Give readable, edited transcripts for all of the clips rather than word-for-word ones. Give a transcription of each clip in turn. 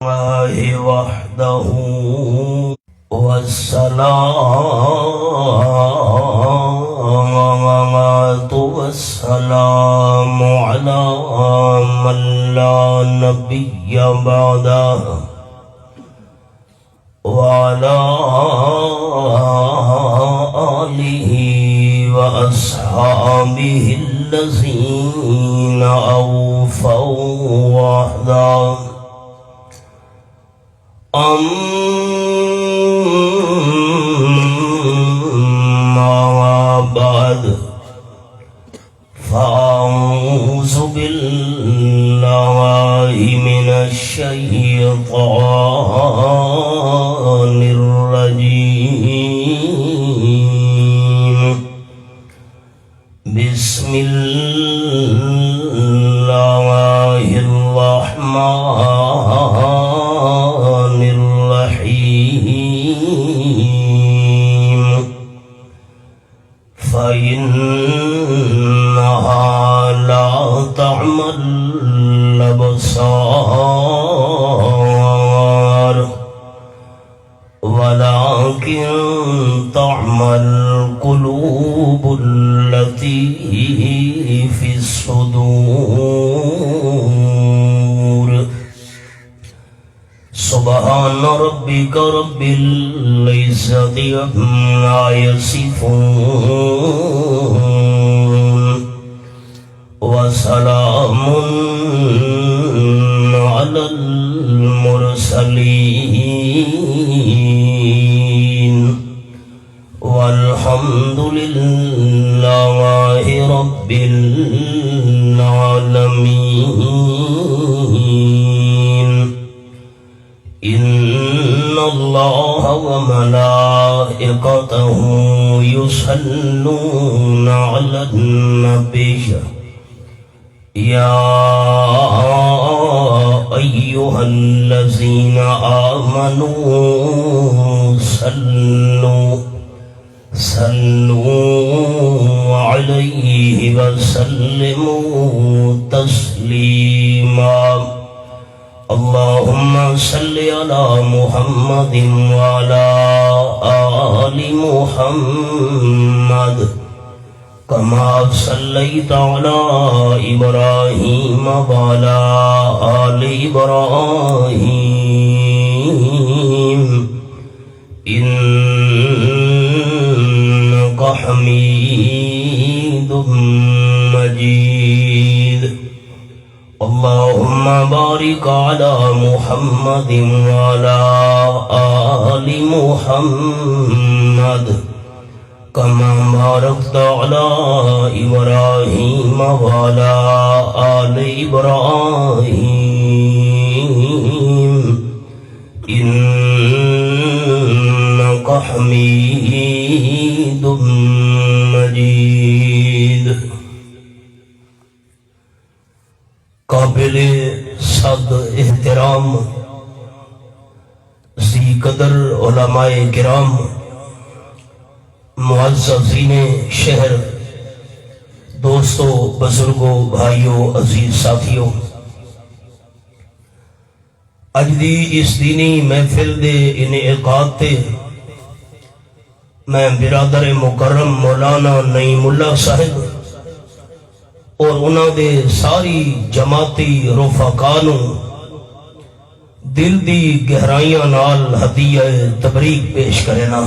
الله وحده والصلاة والسلام على من لا نبي بعده وعلى آله وأصحابه الذين أوفوا وحده. أما بعد فأعوذ بالله من الشيطان الرجيم. بسم الله الرحمن الرحيم. فإنها لا تعمى الأبصار ولكن تعمى القلوب التي في الصدور. سبحان ربك رب العزة عما يصفون وسلام على المرسلين والحمد لله رب العالمين. إن الله وملائكته يصلون على النبي يا أيها الذين آمنوا صلوا عليه وسلموا تسليما. اللهم صل على محمد وعلى آل محمد كما صليت على إبراهيم وعلى آل إبراهيم إنك حميد مجيد. اللهم بارك على محمد وعلى آل محمد كما باركت على إبراهيم وعلى آل إبراهيم إنك حميد مجيد. قابل صد احترام ذی قدر علماء کرام، معززین شہر، دوستوں، بزرگوں، بھائیوں، عزیز ساتھیوں، اج دی اس دینی محفل دے انعقاد تے میں برادر مکرم مولانا نعیم اللہ صاحب اور انہاں دے ساری جماعتی رفقانوں دل دی گہرائیاں نال ہدیہ تبریک پیش کرنا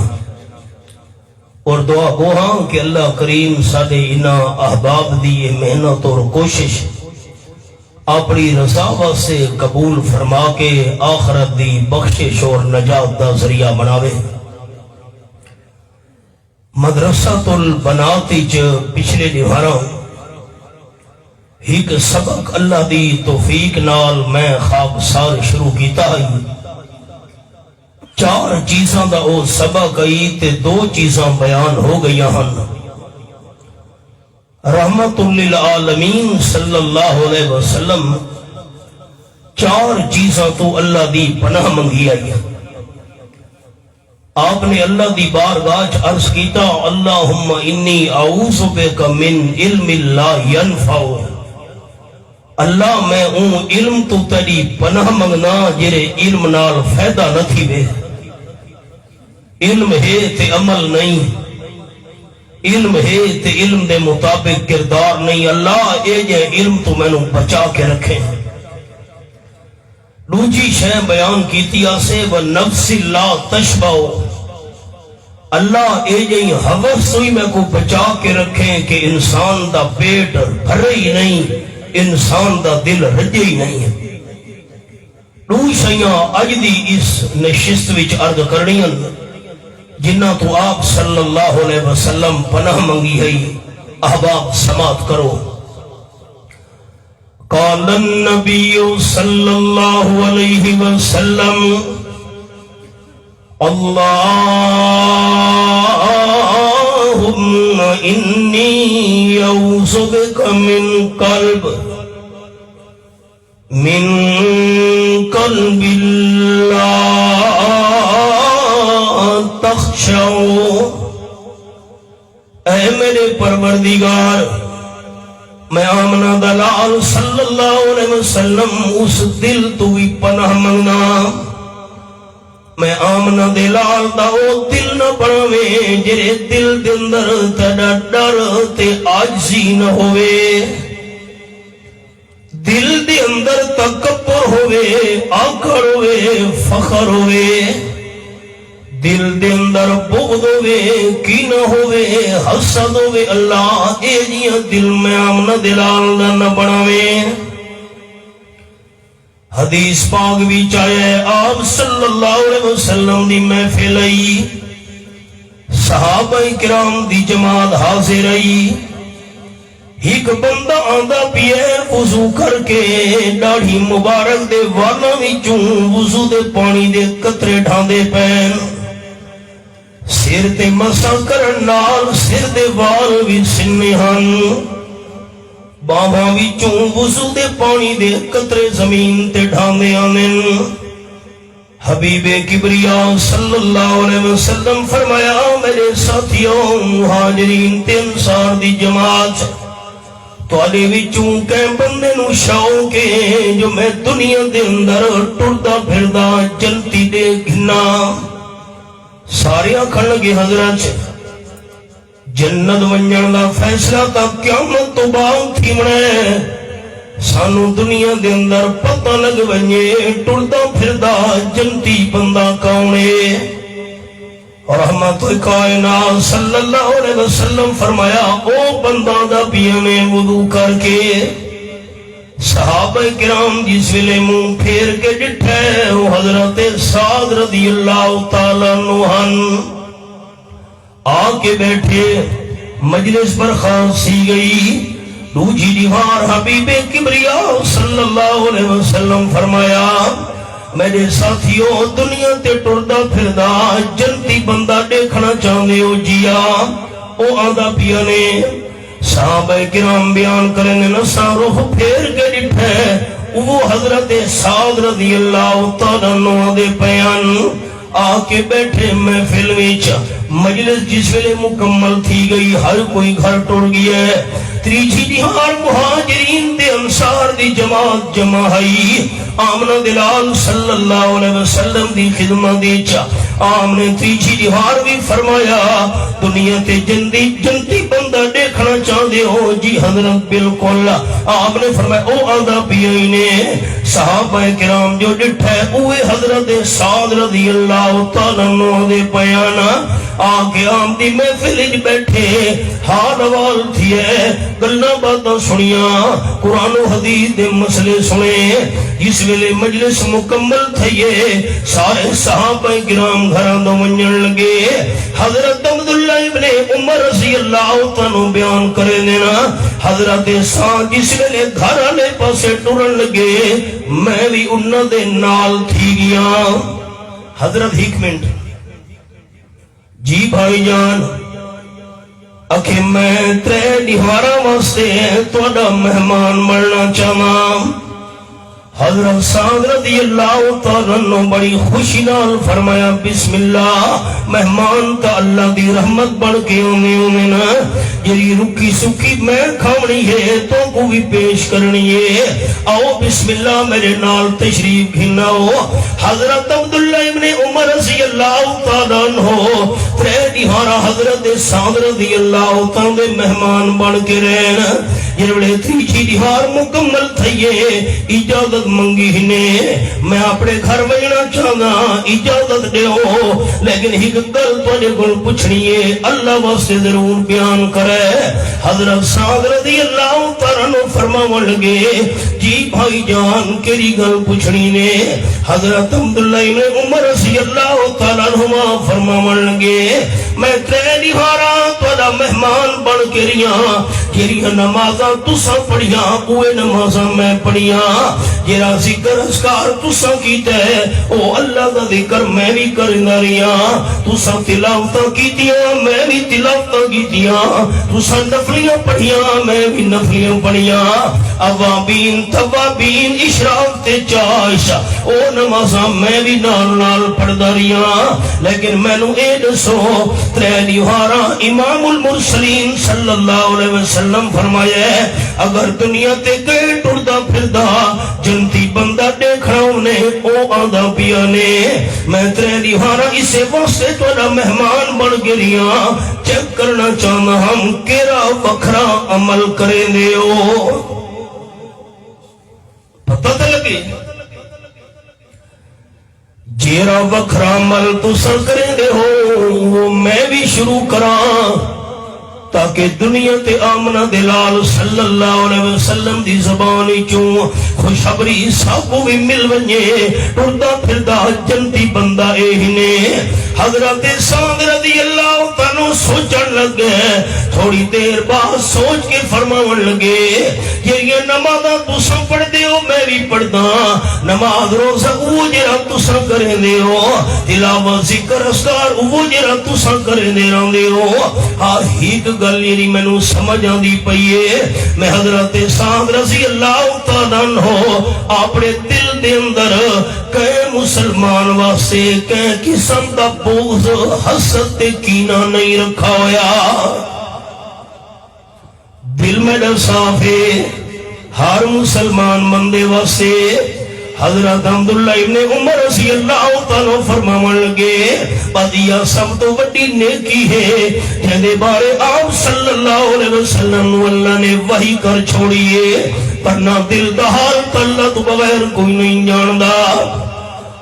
اور دعا گو ہاں کہ اللہ کریم ساڈے انہاں احباب دی محنت اور کوشش اپنی رضا واسطے قبول فرما کے آخرت دی بخشش اور نجات دا ذریعہ بناوے. مدرسۃ البنات وچ پچھلے دیواراں ایک سبق اللہ دی توفیق نال میں خاکسار شروع کیتا ہے. 4 چیزاں دا او سبق آئی تے 2 چیزاں بیان ہو گئی ہن. رحمت للعالمین صلی اللہ علیہ وسلم 4 چیزاں تو اللہ دی پناہ منگی آئی. آپ نے اللہ دی بارگاہ عرض کیتا اللہم انی اعوذ بک من علم لا ینفع اللہ میں اون علم تو تیری پناہ منگنا جرے علم نال فائدہ نہ تھی وے علم ہے تے عمل نہیں علم ہے تے علم دے مطابق کردار نہیں اللہ اے جے علم تو میں نو بچا کے رکھے دوجی شے بیان کیتی آسے و نفس لا تشبعو اللہ اے جے حوث ہوئی میں کو بچا کے رکھیں کہ انسان دا پیٹ بھرے ہی نہیں انسان دا دل رجے ہی نہیں ہے دو شیاں اج دی اس نشست وچ عرض کرنی جنہ تو آپ صلی اللہ علیہ وسلم پناہ منگی ہے احباب سماعت کرو قال النبی صلی اللہ علیہ وسلم اللہم انی اعوذ بک من قلب لا تخشعو اے میرے پروردگار میں آمنہ دلال صلی اللہ علیہ وسلم اس دل تو بھی پناہ منگنا میں آمنہ دلال دا او دل نہ بڑھوے جرے دل دندر تیڑا ڈر تے آجزی نہ ہوئے دل دے اندر تکبر ہوئے آکڑ ہوئے فخر ہوئے دل دے اندر بغض ہوئے کینہ ہوئے حسد ہوئے اللہ اے جیہ دل میں آمنہ دلال دا نہ بڑھوے حدیث پاک بھی چاہے آپ صلی اللہ علیہ وسلم دی محفل آئی صحابہ کرام دی جماعت حاضر آئی ایک بندہ آندہ پیے وضو کر کے ڈاڑھی مبارک دے والا وچوں وضو دے پانی دے قطرے ڈھاندے پین سر تے مسا کرن نال سر دے وال بھی سننے ہن باہاں وچوں وضو دے پانی دے قطرے زمین تے ڈھاندے آنن حبیب کبریا صلی اللہ علیہ وسلم فرمایا میرے ساتھیوں مہاجرین تے انصار دی جماعت تواڈے وچوں کہ بندے نو شوق ہے جو میں دنیا دے اندر ٹردا پھردا جلتی دے گھنا سارے آکھن لگے حضرت جنت ونجن دا فیصلہ تا قیامت تو بعد تھیمنا ہے سانو دنیا دے اندر پتہ لگ ونجے ٹردا پھردا جنتی بندہ کاؤنے رحمت کائنات صلی اللہ علیہ وسلم فرمایا او بندہ دا پیانے وضو کر کے صحابہ کرام جس ویلے منہ پھیر کے ڈٹھے وہ حضرت سعد رضی اللہ تعالیٰ عنہ آ کے بیٹھے مجلس پر خاصی گئی دوجی دیوار حبیب کبریا صلی اللہ علیہ وسلم فرمایا میرے ساتھیوں دنیا تے ٹردا پھردا جنتی بندہ دیکھنا چاہندے ہو جیا او آندا پیا نے صحابہ کرام بیان کرنے نسا روح پھیر کے ڈٹھے وہ حضرت سعد رضی اللہ تعالیٰ عنہ دے بیان آ کے بیٹھے محفل وچ مجلس جس ویلے مکمل تھی گئی ہر کوئی گھر ٹر گیا ہے تریجی دیوار مہاجرین دے انصار دی جماعت جمع ہئی آمنہ دلال صلی اللہ علیہ وسلم دی خدمت دی آم نے تریجی دیوار بھی فرمایا دنیا تے جنتی بندہ دیکھنا چاہتے ہو جی حضرت بالکل آپ نے فرمایا او آندہ پیائی نے صحابہ کرام جو ڈٹھے اوے حضرت سعد رضی اللہ تعالیٰ عنہ دے پیانا آگے آم دی محفل بیٹھے حال حوال تھیے گلنا باتاں سنیاں قرآن و حدیث دے مسئلے سنے جس ویلے مجلس مکمل تھئیے سارے صحابہ کرام گھران دو منجن لگے حضرت عبداللہ ابن عمر رضی اللہ تعالیٰ بیان کرے دینا حضرت سعد جس ویلے گھر آلے پاسے ٹرن لگے میں بھی انہ دے نال تھی گیا حضرت ایک منٹ جی بھائی جان اکھے میں ترے دیوارا واسطے توڑا مہمان ملنا چاہاں حضرت سعد رضی اللہ تعالیٰ عنہ بڑی خوشی نال فرمایا بسم اللہ مہمان تا اللہ دی رحمت بڑھ کے ہونے نا جری رکی سکی میں کھاونی ہے تو کو بھی پیش کرنی ہے آؤ بسم اللہ میرے نال تشریف گھناؤ حضرت عبداللہ ابن عمر رضی اللہ تعالیٰ عنہ ترے دیہارا حضرت سعد رضی اللہ تعالیٰ مہمان بڑھ کے رہنا یہ بڑے تریچی دیہار مکمل تھئیے اجازت منگی ہی نے میں اپنے گھر وینا چاہنا اجازت دے ہو لیکن ہی گل تو نے گل پوچھنیے اللہ واسطے ضرور بیان کرے حضرت سعد رضی اللہ تعالیٰ فرماون لگے جی بھائی جان کیری گل پوچھنی نے حضرت عبداللہ ابن عمر رضی اللہ تعالیٰ عنہ فرماون لگے میں تیری ہارا تھوڑا مہمان بن کے رہا جیری نمازاں تساں پڑھیاں اوے نمازاں میں پڑھیاں جیرا ذکر اذکار تساں کیتا ہے او اللہ دا ذکر میں بھی کرنا رہا تساں تلاوتاں کیتیاں میں بھی تلاوتاں کیتیاں تساں نفلیاں پڑھیاں میں بھی نفلیاں پڑھیاں اوابین توابین اشراق تے چاش او نمازاں میں بھی نال نال پڑھدا رہا لیکن میں نو اے دسو ترے دیوارا امام المرسلین صلی اللہ علیہ وسلم فرمایا ہے اگر دنیا تے گئے ٹردا پھردا جنتی بندہ دیکھنا انہیں او آدھا پیا نے میں ترے دیوارا اسے واسطے توڑا مہمان بڑھ گریا چیک کرنا چاہنا ہم کیرا وکھرا عمل کریں دے ہو پتہ تے لگے جیرا وکھرا عمل تو سر کریں دے ہو میں بھی شروع کراں تاکہ دنیا تے آمنہ دلال صلی اللہ علیہ وسلم دی زبانی چوں خوشبری ساکو بھی مل ونجے ٹردہ پھردہ جنتی بندہ ایہنے حضرت سعد رضی اللہ تعالیٰ سوچن لگے تھوڑی دیر بعد سوچ کے فرماون لگے یہ نمازہ تساں پڑھ دے ہو میں بھی پڑھدا نماز روزہ وہ جرا تساں کریں دے ہو تلاوت ذکر اذکار وہ جرا تساں کریں دے رہا دے ہو ہی گل یعنی میں نو سمجھ آندی پئیے میں حضرت سعد رضی اللہ تعالیٰ عنہ اپنے دل دے اندر کئے مسلمان واسطے کئے قسم دا بغض حسد تے کینہ نہیں رکھا ہویا دل میں ڈر صاف ہے ہر مسلمان بندے واسطے حضرت عبداللہ ابن عمر رضی اللہ تعالیٰ فرماون لگے بدیا سب تو وڈی نیکی ہے جہدے بارے آپ صلی اللہ علیہ وسلم اللہ نے وحی کر چھوڑیے پرنا دل دا حال اللہ تو بغیر کوئی نہیں جاندہ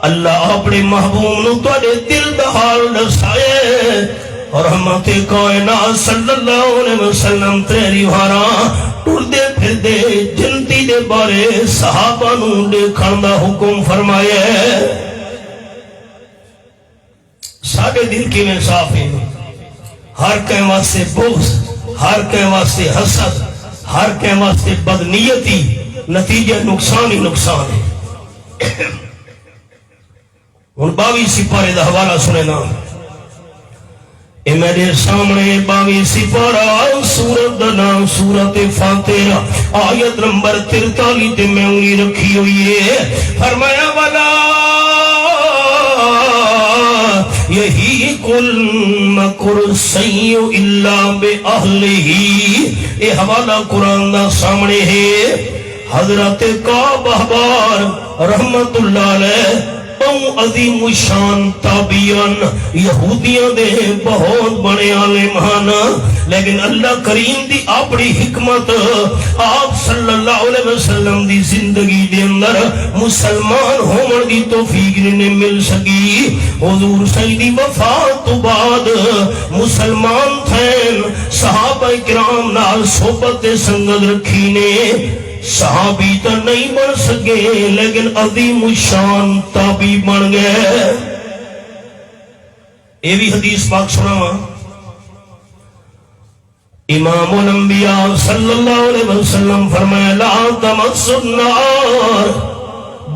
اللہ اپنے محبوب نو توڑے دل دا حال دسائے اور رحمت کائنات صلی اللہ علیہ وسلم تیری ہارا ٹردے پھر دے جنتی دے بارے صحابہ نو دیکھن دا حکم فرمایا ہے ساڑھے دل کی میں صاف ہے ہر کہیں واسطے بغض ہر کہیں واسطے حسد ہر کہیں واسطے بدنیتی نتیجہ نقصان ہی نقصان ہے ان 22 سپارے دا حوالہ سنے نا اے میرے سامنے 22 سپارہ سورت دا نام سورت فاتحہ آیت نمبر 43 تے میں انگی رکھی ہوئی ہے فرمایا والا یہی کل مکر سیو اللہ بے اہلہی اے حوالہ قرآن دا سامنے ہے حضرت کعب احبار رحمت اللہ علیہ عظیم شان تابعین یہودیاں دے بہت بڑے عالمان لیکن اللہ کریم دی اپنی حکمت آپ صلی اللہ علیہ وسلم دی زندگی دے اندر مسلمان ہومن دی توفیق نے مل سکی حضور سیدی وفات تو بعد مسلمان تھے صحابہ کرام نال صحبت سنگت رکھی نے صحابی تو نہیں بن سکے لیکن عظیم شان تابعی بن گئے یہ بھی حدیث پاک سنا امام الانبیاء صلی اللہ علیہ وسلم فرمایا لا تمس النار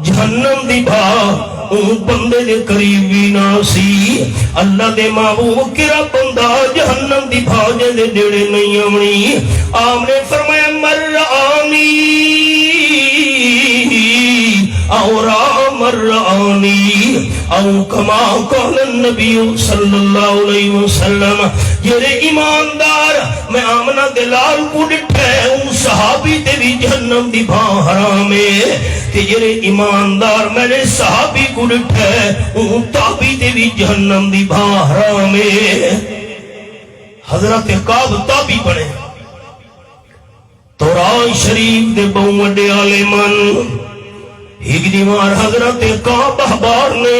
جہنم دی بھا اون بندے دے قریب بھی نہ سی اللہ دے محبوب کرا بندہ جہنم دی بھاجے دے دیڑے نہیں آمنی آپ نے فرمایا مرآنی او رام الرانی او کما قال النبی صلی اللہ علیہ وسلم جڑے ایماندار میں آمنہ دلال کو ڈٹھے ان صحابی تے بھی جہنم دی بھاں حرام ہے تے جڑے ایماندار میں نے صحابی کو ڈٹھے ان تابی تے بھی جہنم دی بھاں حرام ہے حضرت کعب تابی بڑے توران شریف دے بہوں وڈے عالمان ایک دیوار حضرت کعب احبار نے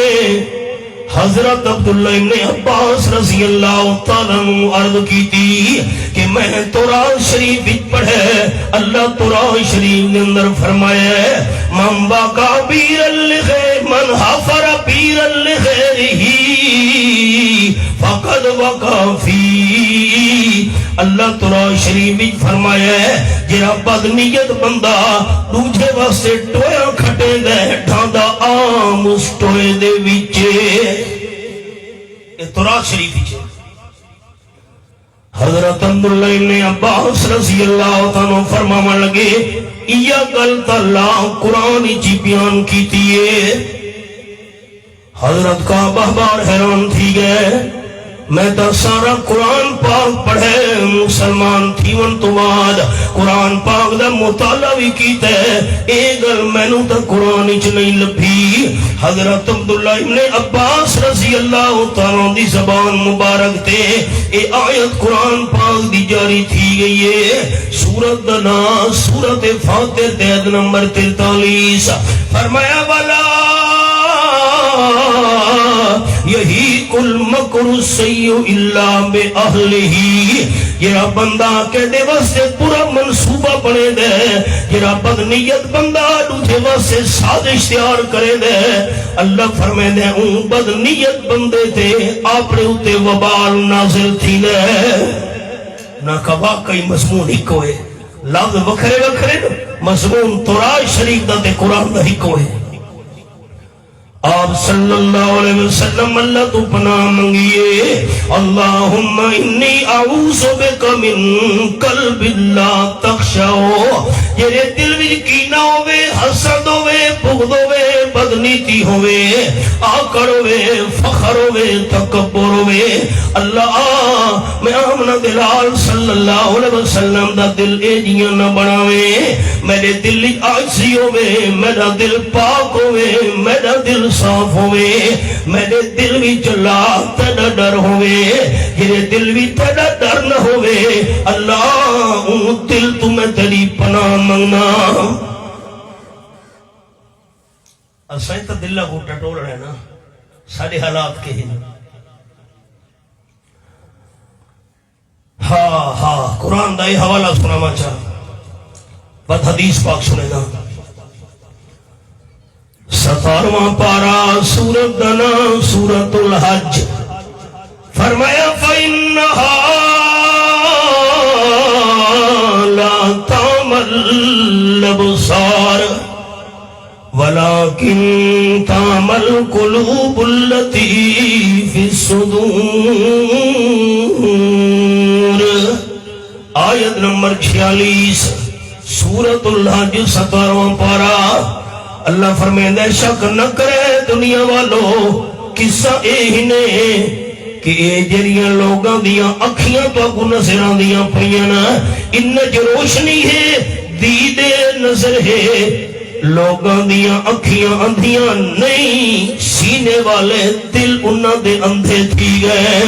حضرت عبداللہ ابن عباس رضی اللہ تعالیٰ عنہ عرض کی تھی کہ میں توران شریف پڑھے اللہ توران شریف نے اندر فرمایا ہے من باقا بیر لغیر من حفر بیر لغیرہی فقد وقع فی اللہ توران شریف فرمایا ہے جرا بدنیت بندہ دوجھے واسے ٹویا کھٹے دے ڈھاندا آم اس ٹوئے دے وچے توران شریف وچے حضرت عبداللہ ابن عباس رضی اللہ تعالیٰ فرمانے لگے یہ غلط اللہ قرآن جی بیان کی تیئے حضرت کا بہبار حیران تھی گئے میں تا سارا قرآن پاک پڑھے مسلمان تھی ون تو بعد قرآن پاک دا مطالعہ بھی کیتا ہے ایک گل میں نو تا قرآن اچ نہیں لبھی حضرت عبداللہ ابن عباس رضی اللہ تعالیٰ دی زبان مبارک تے اے آیت قرآن پاک دی جاری تھی گئی ہے سورت دنا سورت فاتر تیت نمبر 43 فرمایا والا یہی کل مکر السیء الا بے اہلہی جرا بندہ کے دے واسے پورا منصوبہ بنے دے جرا بدنیت بندہ دوجھے واسے سازش تیار کرے دے اللہ فرمائے دے ان بدنیت بندے تے اپنے اتے وبال نازل تھی دے نہ کبا کئی مضمون ہی کوئے لفظ وکھرے وکھرے مضمون توران شریف دا تے قرآن دا ہی کوئے آپ صلی اللہ علیہ وسلم اللہ تو پناہ منگیے اللہم انی اعوذ بک من قلب لا تخشعو جیرے دل وچ کینہ ہوئے حسد ہوئے بغض ہوئے بدنیتی ہوئے آکڑ ہوئے فخر ہوئے تکبر ہوئے اللہ میں آمنہ دلال صلی اللہ علیہ وسلم دا دل اے جیاں نہ بناوے میرے دل عاجزی ہوئے میرا دل پاک ہوئے میرا دل صاف ہوئے میرے دل بھی چلا تیرا ڈر ہوئے جیرے دل بھی تیرا ڈر نہ ہوئے اللہ ان دل تمہیں تیری پناہ منگنا اسائیں تا دلہ کو ٹٹول رہے نا سارے حالات کے ہی ہاں قرآن دائی حوالہ سناما چاہ بات حدیث پاک سنے نا 17واں پارا سورت دنا سورت الحج فرمایا فَإِنَّهَا لَا تَعْمَى الْأَبْصَارُ وَلَكِنْ تَعْمَى الْقُلُوبُ الَّتِي فِي الصُّدُورِ آیت نمبر 46 سورت الحج 17واں پارا اللہ فرمیندہ شک نہ کرے دنیا والو قصہ اے ہی نے کہ اے جریاں لوگاں دیاں اکھیاں تو اگو نظران دیاں پڑیاں ان جو روشنی ہے دیدے نظر ہے لوگاں دیاں اکھیاں اندھیاں نہیں سینے والے دل انہاں دے اندھے تھی گئے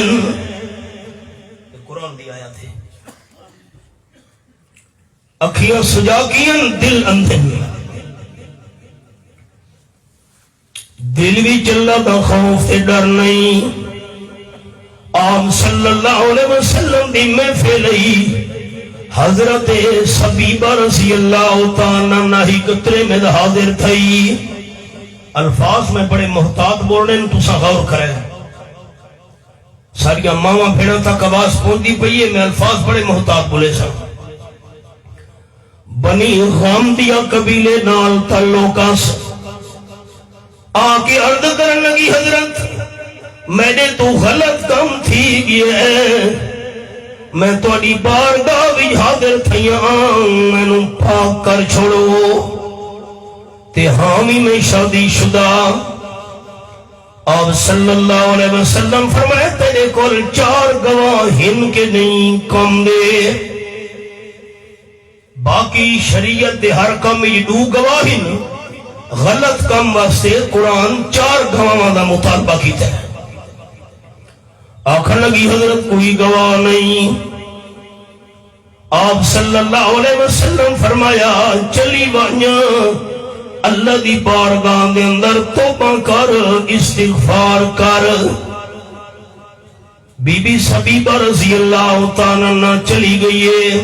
قرآن دی آیات ہے اکھیاں سجا کیاں دل اندھے دل بھی چلا دا خوف تے ڈر نہیں آپ صلی اللہ علیہ وسلم دی محفل حضرت سبیبہ رضی اللہ تعالیٰ ناہی قطرے میں حاضر تھئی الفاظ میں بڑے محتاط بولنے تو سا غور کرے ساریا ماما پھیڑا تک آواز پہنچی پئیے میں الفاظ بڑے محتاط بولے سا بنی غامدیہ قبیلے نال تعلقہ سے آکے عرض کرن لگی حضرت میں نے تو غلط کام تھی گیا ہے میں تو اڈی بارگاہ بھی حاضر تھیاں میں نو پاک کر چھوڑو تے حامی میں شادی شدہ آپ صلی اللہ علیہ وسلم فرمائے تیرے کول 4 گواہ ہن کے نہیں کم دے، باقی شریعت دے ہر کم یہ 2 گواہ ہن، غلط کم واسطے قرآن 4 گواہاں دا مطالبہ کیتا ہے۔ آخر لگی حضرت کوئی گواہ نہیں، آپ صلی اللہ علیہ وسلم فرمایا چلی وانیا اللہ دی بارگاہ دے اندر توبہ کر، استغفار کر۔ بی بی حبیبہ رضی اللہ تعالیٰ عنہ چلی گئی ہے،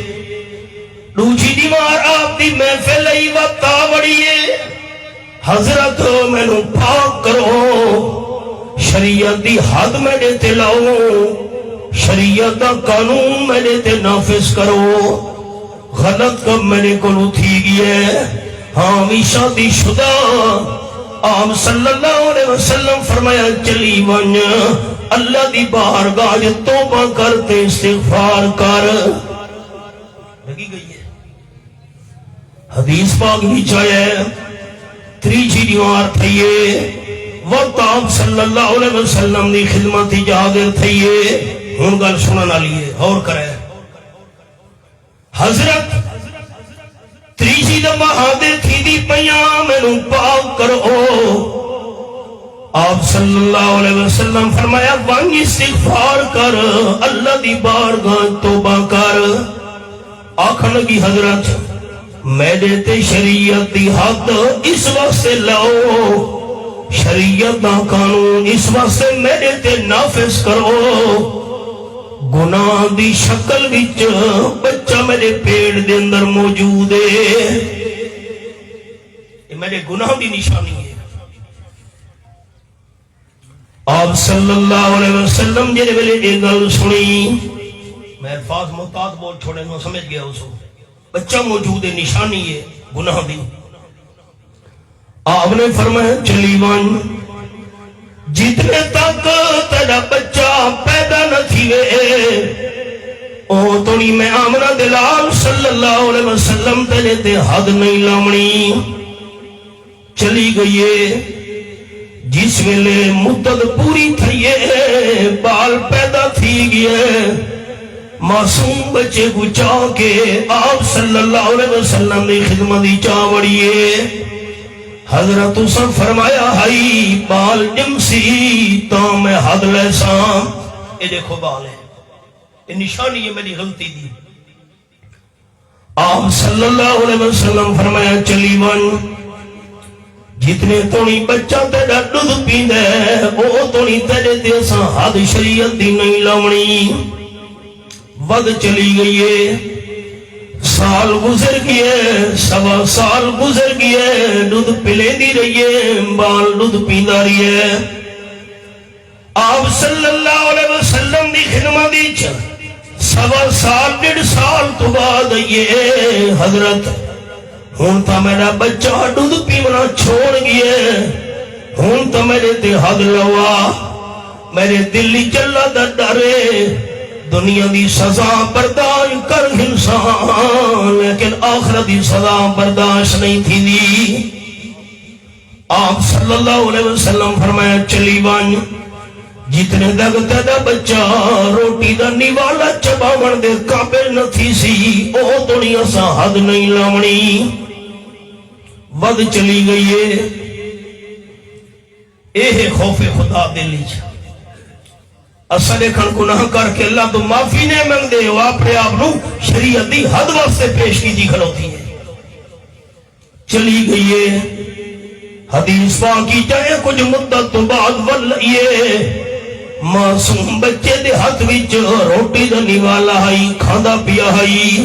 دوجی دیوار آپ دی محفل ای وقت آوڑیے، حضرت مینوں پاک کرو، شریعت دی حد میرے تے لاؤ، شریعت دا قانون میرے تے نافذ کرو، غلط کم میرے کو تھی گیا۔ حامی شادی شدہ آپ صلی اللہ علیہ وسلم فرمایا چلی ون اللہ دی بارگاہ توبہ کرتے استغفار کر۔ لگی گئی ہے حدیث پاک بھی چاہے تریجی دیوار تھئیے، وقت آپ صلی اللہ علیہ وسلم دی خدمت حاضر تھئیے۔ ہن گل سنن والی ہے، اور کرے حضرت تریجی دمہ حاضر تھی دی پیاں مینوں پاک کرو۔ آپ صلی اللہ علیہ وسلم فرمایا وانگ استغفار کر، اللہ دی بارگاہ توبہ کر۔ آخر لگی حضرت میرے تے شریعت دی حد اس واسطے لاؤ، شریعت دا قانون اس واسطے میرے تے نافذ کرو، گناہ دی شکل وچ بچہ میرے پیڑ دے اندر موجود ہے، یہ میرے گناہ دی نشانی ہے۔ آپ صلی اللہ علیہ وسلم جنہیں میرے ایک گل سنی، میں الفاظ محتاط بول چھوڑے نو سمجھ گیا اس کو، بچہ موجود ہے، نشانی ہے گناہ دی۔ آپ نے فرمایا چلی ون جتنے تک تیرا بچہ پیدا نہ تھی او تونی میں آمنہ دلال صلی اللہ علیہ وسلم تیرے تے حد نہیں لامنی۔ چلی گئیے جس ویلے مدت پوری تھئیے، بال پیدا تھی گئے، معصوم بچے کو چاہ کے آپ صلی اللہ علیہ وسلم نے خدمت چاوڑیے۔ حضرت اسم فرمایا ہائی بال جمسی تا میں حد لیساں، اے دیکھو بال ہے، یہ نشانی ہے میری غلطی دی۔ آپ صلی اللہ علیہ وسلم فرمایا چلی ون جتنے تونی بچہ تیرا دودھ پیندے او تونی تیرے دیساں حد شریعت دی نہیں لاؤنی۔ ود چلی گئیے، سال گزر گئے، 1.25 سال گزر گئے، دودھ پلے دی رہیے، بال دودھ پیندہ رہیے۔ آپ صلی اللہ علیہ وسلم دی خدمت دی 1.25 سال 1.5 سال تو بعد یہ حضرت ہون تا میرا بچہ دودھ پیونا چھوڑ گئے، ہون تا میرے تے حد لوا، میرے دلی چلا دا ڈرے، دنیا دی سزا برداشت کر انسان لیکن آخرت دی سزا برداشت نہیں تھی دی۔ آپ صلی اللہ علیہ وسلم فرمایا چلی ون جتنے تک تیرا بچہ روٹی دا نیوالا چباون دے قابل نہ تھی سی او دنیا سا حد نہیں لاونی۔ ود چلی گئی ہے، اے خوف خدا دلی چ اصل کھن گناہ کر کے اللہ تو معافی نہیں منگ دے، وہ اپنے آپ نو شریعت دی حد واسطے پیش کی جی کھلوتی ہے۔ چلی گئی ہے حدیث پاکی چاہے کچھ مدت تو بعد ولئیے معصوم بچے دے ہاتھ وچ روٹی دا نیوالا ہائی، کھانا پیا ہائی۔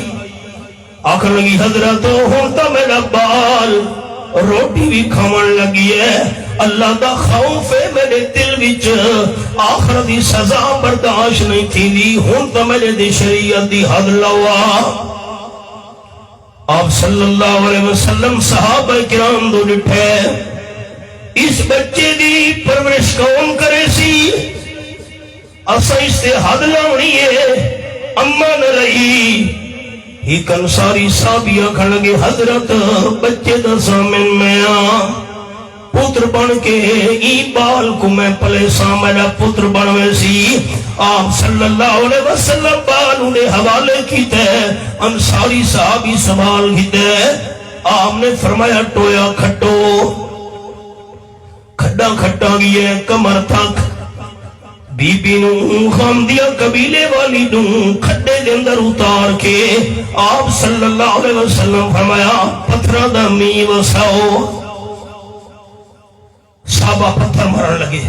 آخر لگی حضرت ہوتا میرا بال روٹی بھی کھاون لگی ہے، اللہ دا خوف ہے میرے دل وچ، آخر دی سزا برداشت نہیں تھی دی، ہون تا میرے دی شریعت دی حد لوا۔ آپ صلی اللہ علیہ وسلم صحابہ کرام دو ڈٹھے، اس بچے دی پرورش کون کرے سی، اسا اس سے حد لاؤنی ہے، اما نہ رہی ایک انصاری صحابی آکھن لگے حضرت بچے دا سامن میں پتر بن کے ای بال کو میں پلے سا میرا پتر بنوے سی آپ صلی اللہ علیہ وسلم بال انہیں حوالے کیتے انصاری صحابی سوال کیتے آپ نے فرمایا ٹویا کھٹو کھڈا کھٹا گیا کمر تک بی بی نو خامدیا قبیلے والی نو کھڈے دے اندر اتار کے آپ صلی اللہ علیہ وسلم فرمایا پتھرہ دا می وساؤ صحابہ پتھر مارن لگے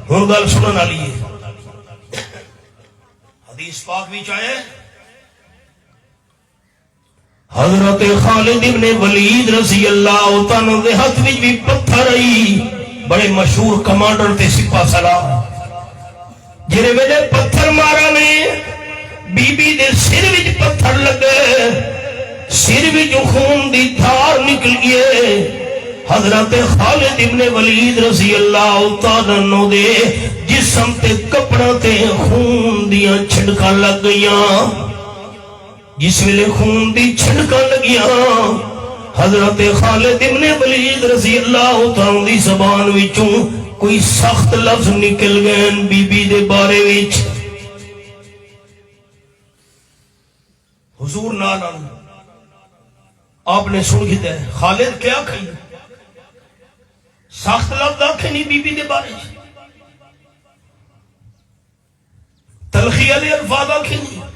ہن گل سنن والی ہے حدیث پاک بھی چاہے حضرت خالد ابن ولید رضی اللہ تعالیٰ دے ہاتھ وچ بھی پتھر آئی بڑے مشہور کمانڈر تے سپاہ سالار جنہیں ویلے پتھر مارا نے بی بی دے سر وچ پتھر لگے سر وچ خون دی دھار نکل گئے حضرت خالد ابن ولید رضی اللہ تعالیٰ عنہ دے جسم تے کپڑا تے خون دیاں چھڑکاں لگ گئیاں جس ویلے خون دی چھڑکاں لگیاں حضرت خالد ابن ولید رضی اللہ تعالیٰ دی زبان وچوں کوئی سخت لفظ نکل گئے بی بی دے بارے وچ حضور نال آپ نے سن گئی ہے خالد کیا کہی سخت لفظ آکھے نہیں بی بی دے بارے تلخی علی الفاظ آکھے نہیں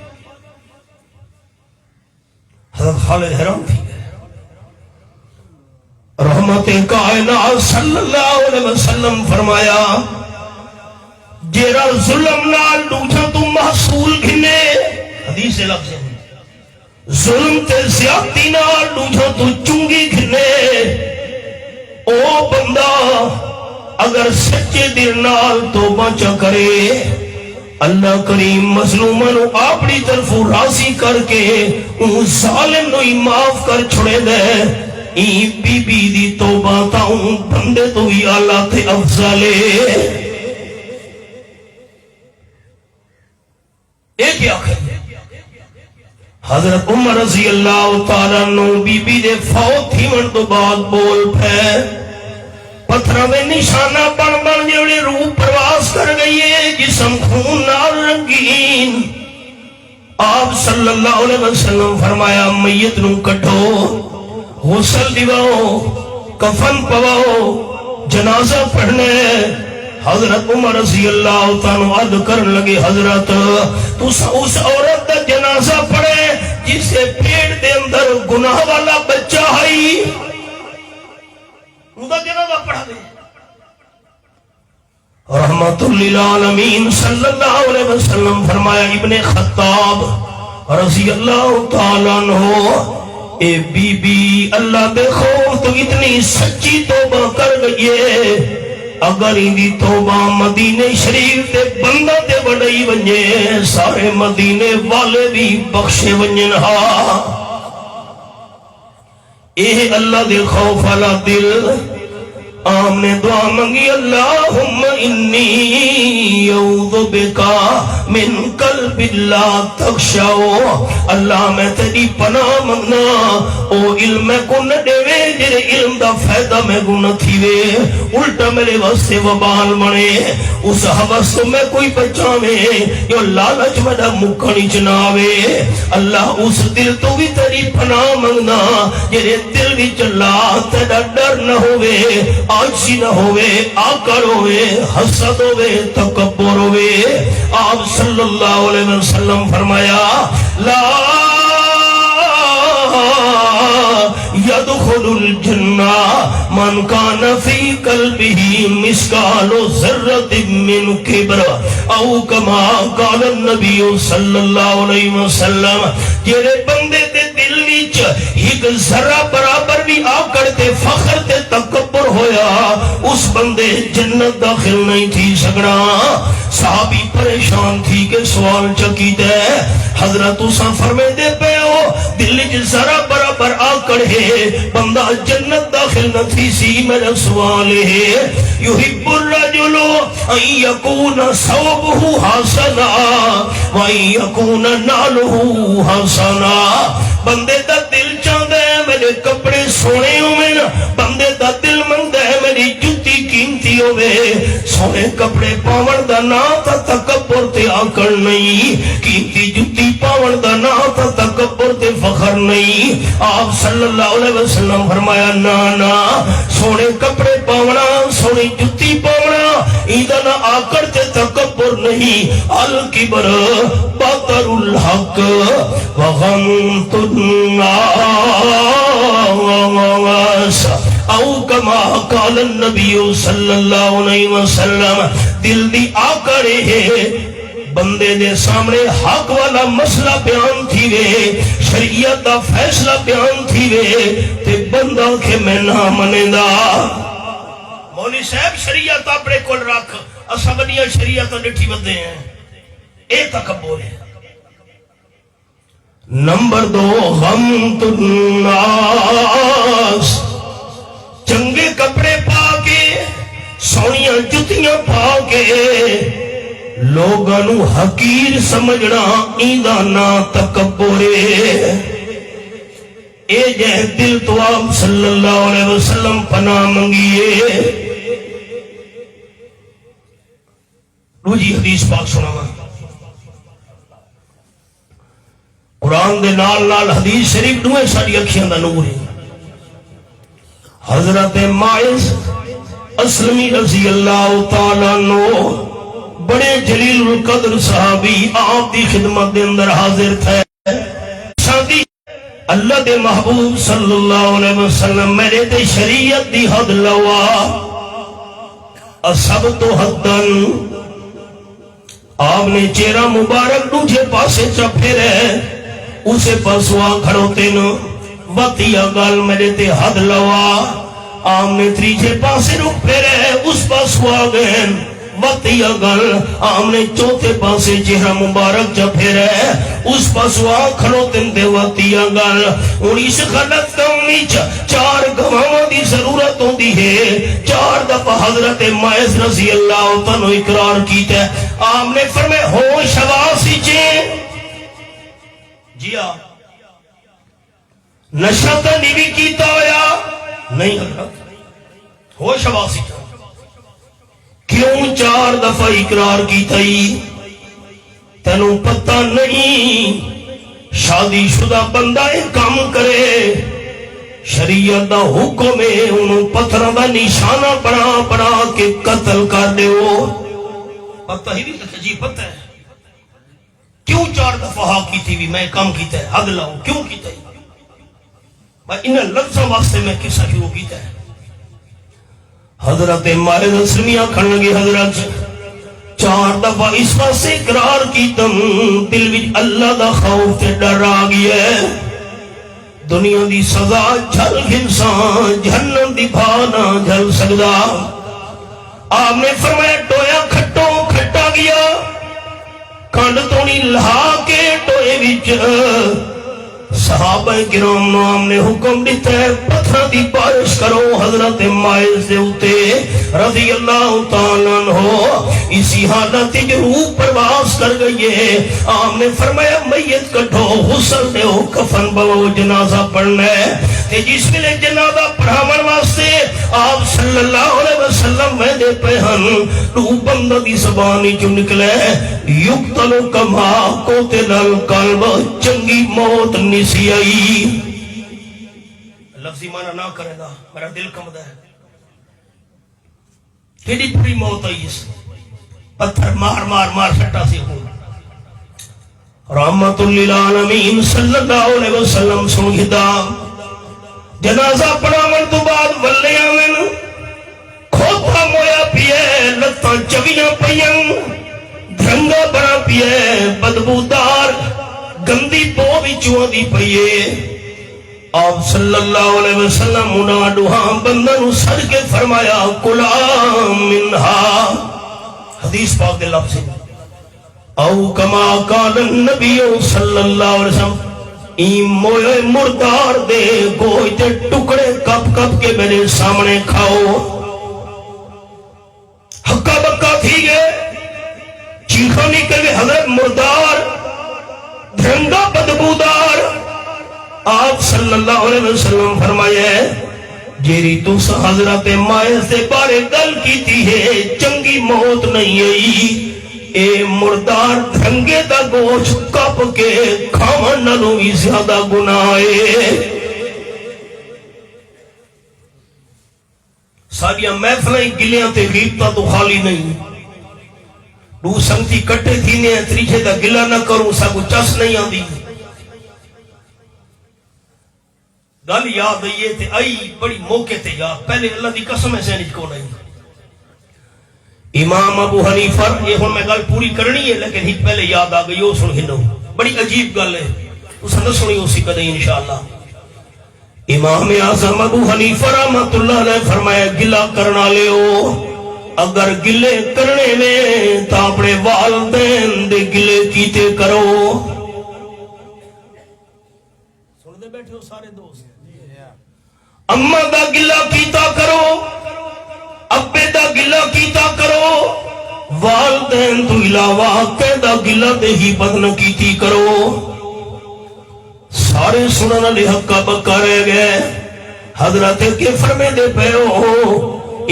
حضرت خالد حیران تھی رحمت کائنات صلی اللہ علیہ وسلم فرمایا جیرا ظلم نال ڈوٹھا تو محصول گھنے حدیث لفظ ہے ظلم تے زیادتی نال ڈوٹھا تو چونگی گھنے او بندہ اگر سچے دل نال توبہ چا کرے اللہ کریم مظلومن اپنی طرف راضی کر کے ان ظالم نو ہی معاف کر چھوڑے دے ای بی بی دی توبہ تاؤں بندے تو ہی اللہ تے افضلے ایک ہی آخر حضرت عمر رضی اللہ تعالیٰ نو بی بی دے فوت ہی من تو بعد بول پہ پتھرہ میں نشانہ بن بن جوڑے روح پرواز کر گئی ہے جسم خون نال رنگین آپ صلی اللہ علیہ وسلم فرمایا میت نو کٹھو غسل دیواؤ کفن پواؤ جنازہ پڑھنے حضرت عمر رضی اللہ تعالیٰ عرض کرن لگے حضرت تو اس عورت دا جنازہ پڑھے جسے پیٹ دے اندر گناہ والا بچہ ہے ان کا جنازہ پڑھا دے رحمت للعالمین صلی اللہ علیہ وسلم فرمایا ابن خطاب رضی اللہ تعالیٰ عنہ اے بی بی اللہ بے خوف تو اتنی سچی توبہ کر گئیے اگر اندی توبہ مدینے شریف دے بندہ دے بڑھائی ونجے سارے مدینے والے بھی بخشے ونجن ہاں اے اللہ دے خوف والا دل آپ نے دعا منگی اللہم انی یعوذ بکا من قلب لا تخشعو اللہ میں تیری پناہ منگنا او علم میں کو نہ دے جرے علم دا فائدہ میں کو نہ تھیوے الٹا میرے واسطے وبال منے اس حوث میں کوئی بچاوے یو لالچ میرا مکھنی چناوے اللہ اس دل تو بھی تیری پناہ منگنا جرے دل بھی چلا تیرا ڈر نہ ہوئے آجی نہ ہوئے آکر ہوئے حسد ہوئے تکبر ہوئے آپ صلی اللہ علیہ وسلم فرمایا لا يدخل الجنہ من کان فی قلبہ مسکال ذرۃ من کبر او کما قال النبی صلی اللہ علیہ وسلم جڑے بندے دے دل وچ ایک ذرہ برابر بھی آکڑ تے فخر تے تکبر ہویا اس بندے جنت داخل نہیں تھی سکنا صحابی پریشان تھی کہ سوال چکی دے حضرت اساں فرمے دے پہ ہو دل وچ ذرہ برابر آکڑ ہے بندہ جنت داخل نہ تھی سی میرا سوال ہے یحب الرجل ان یکون ثوبہ حسنا وان یکون نالہ حسنا بندے دا دل چاہتا ہے میرے کپڑے سونے ہوئے نا بندے دا دل منگتا ہے میری جتی قیمتی ہوئے سونے کپڑے پاون دا نا تا تکبر تے آکڑ نہیں قیمتی جتی پاون دا نا تا تکبر تے فخر نہیں آپ صلی اللہ علیہ وسلم فرمایا نا سونے کپڑے پاونا سونی جتی پاونا ایدہ نا آکڑ تے تکبر نہیں الکبر بطر الحق وغمت الناس او کما قال النبی صلی اللہ علیہ وسلم دل دی آکڑے ہے بندے دے سامنے حق والا مسئلہ بیان تھی وے شریعت دا فیصلہ بیان تھی وے تے بندہ کے میں نہ منے دا مولی صاحب شریعت اپنے کول رکھ اسا بنیاں شریعت ڈٹھی بدے ہیں اے تکبر ہے نمبر 2 غمت الناس چنگے کپڑے پا کے سونیاں جتیاں پا کے لوگانو حقیر سمجھنا ایندہ نا تکبر اے جہ دل تو آپ صلی اللہ علیہ وسلم پناہ منگیے روجی حدیث پاک سناوا قرآن دے نال نال حدیث شریف دوئے ساری اکھیاں دا نور ہے حضرت ماعز اسلمی رضی اللہ تعالیٰ عنہ بڑے جلیل القدر صحابی آپ دی خدمت دے اندر حاضر تھے شادی اللہ دے محبوب صلی اللہ علیہ وسلم میرے دے شریعت دی حد لوا اصب تو حدن آپ نے چہرہ مبارک دوجھے پاسے چپے رہے اسے پاسوا کھڑوتے نو وطیا گال میرے تے حد لوا آم نے تریجے پاسے رک پھیرے اس پاسوا گئے وطیا گل آم نے چوتھے پاسے چہرہ مبارک جا پھیرے اس پاسوا کھڑوتن دے وطیا گل انیس خلط کونیچ 4 گواہوں دی ضرورت ہوں دی ہے 4 دفعہ حضرت ماعز رضی اللہ تعالیٰ اقرار کیتا ہے آم نے فرمائے ہوش حواسی چین جی نشہ تا نہیں بھی کیتا ہویا نہیں حضرت ہوش حواسی چاہتا کیوں 4 دفعہ اقرار کیتا ہی تینوں پتہ نہیں شادی شدہ بندہ ایک کام کرے شریعت دا حکم ہے انہوں پتھروں دا نشانہ بنا کے قتل کر دے ہو پتہ ہی بھی تجیب پتہ ہے کیوں 4 دفعہ ہاں کی تھی بھی میں کام کیتا ہے حد لاؤں کیوں کیتا ہے میں انہیں لفظوں واسطے میں قصہ کیوں کیتا ہے حضرت ماعز اسلمیہ کھڑنے گی حضرت 4 دفعہ اس واسطے اقرار کیتا دل وچ اللہ دا خوف تے ڈر آ گیا ہے دنیا دی سزا جھل انسان جہنم دی بھانا جھل سکدا آپ نے فرمایا ٹویا کھٹو کھٹا گیا کانڈ تونی لہا کے ٹوئے وچ صحابہ کرام نام نے حکم دیتا ہے پتھر دی بارش کرو حضرت ماعز دے اتے رضی اللہ تعالیٰ عنہ اسی حالت روح پرواز کر گئی ہے آپ نے فرمایا میت کٹھو غسل دے ہو کفن بو جنازہ پڑھنا ہے تے جس ملے جنازہ پڑھاون واسطے آپ صلی اللہ علیہ وسلم میں دے پہن روح بندہ دی زبانی جو نکلے یقتل کما قتل القلب چنگی موت نسی آئی لفظی معنی نہ کرے دا میرا دل کمدا ہے کیڑی پوری موت آئی اس پتھر مار سٹا سی ہوں رحمت للعالمین صلی اللہ علیہ وسلم سنگھدا جنازہ پڑھاون تو بعد ولے آویں کھوپا مویا پیے لتاں چویاں پیاں دھرنگا بنا پیے بدبودار گندی بو وچوں دی پیے آپ صلی اللہ علیہ وسلم انہاں دوہاں بندہ نو سر کے فرمایا کلا منہا حدیث پاک دے لفظ او کما قال النبی صلی اللہ علیہ وسلم موئے مردار دے گوشت دے ٹکڑے کپ کپ کے میرے سامنے کھاؤ. ہکا بکا تھی گئے, چیخا نکل گئے, حضرت مردار دھرنگا بدبودار. آپ صلی اللہ علیہ وسلم فرمایا جیری تو حضرت مائے سے بارے گل کی تھی ہے چنگی موت نہیں آئی. اے مردار دھنگے دا گوشت کپ کے کھاون نالوں بھی زیادہ گناہ ہے. ساریاں محفلیں گلیاں تے غیبتاں تو خالی نہیں. دو سنگتی کٹے تھی نے تریجے دا گلہ نہ کروں سا کو چس نہیں آدھی. گل یاد آئیے تے آئی بڑی موقع تے یاد, پہلے اللہ دی قسم ہے سینج کو نہیں. امام ابو حنیفہ, یہ ہن میں گل پوری کرنی ہے لیکن ہی پہلے یاد آ گئی, وہ سن ہنو بڑی عجیب گل ہے, اس نے سنی اسی کدیں انشاءاللہ. امام اعظم ابو حنیفہ رحمۃ اللہ علیہ فرمایا گلا کرنا لیو, اگر گلے کرنے میں تو اپنے والدین دے گلے کیتے کرو. سن دے بیٹھے ہو سارے دوست, اما دا گلا کیتا کرو, ابے دا گلا کیتا کرو, والدین تو علاوہ دا گلا دے ہی بدن کیتی کرو. سارے سنن والے ہکا بکا رہ گئے. حضرت کے فرمے دے پیو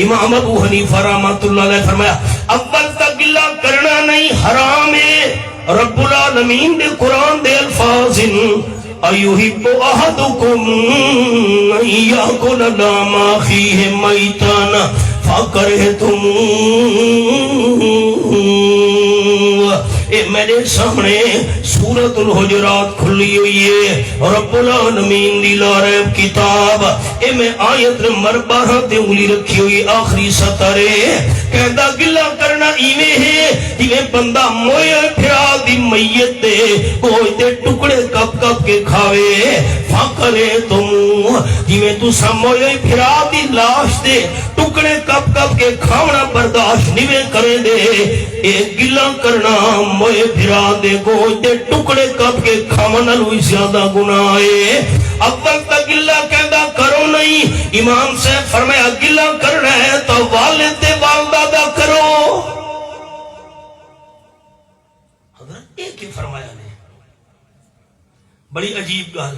امام ابو حنیفہ رحمۃ اللہ علیہ فرمایا اول دا گلا کرنا نہیں حرام ہے. رب العالمین دے قرآن دے الفاظ ایوہب احدکم ان یاکل لحم اخیہ میتان فکرہتم. میرے سامنے سورۃ الحجرات کھلی ہوئی ہے, رب العالمین دی لا ریب کتاب, میں آیت نمبر 12 تے انگلی رکھی ہوئی آخری سطرے. کہندا گلا کرنا ایویں ہے جویں بندہ موئے پھرا دی میت دے گوشت دے ٹکڑے کپ کپ کے کھاوے. فکرے تم جویں تساں موئے پھرا دی لاش دے ٹکڑے کپ کپ کے کھاونا برداشت نہیں کرے دے, اے گلا کرنا موئے پھرا دے گوشت دے ٹکڑے کپ کے کھاون نالوں زیادہ گناہ ہے. اول تک گلا کہندا کرو نہیں. امام صاحب فرمایا گلا کرنا ہے تو والد تے والدہ دا کرو. حضرت ایک ہی فرمایا نے, بڑی عجیب گل.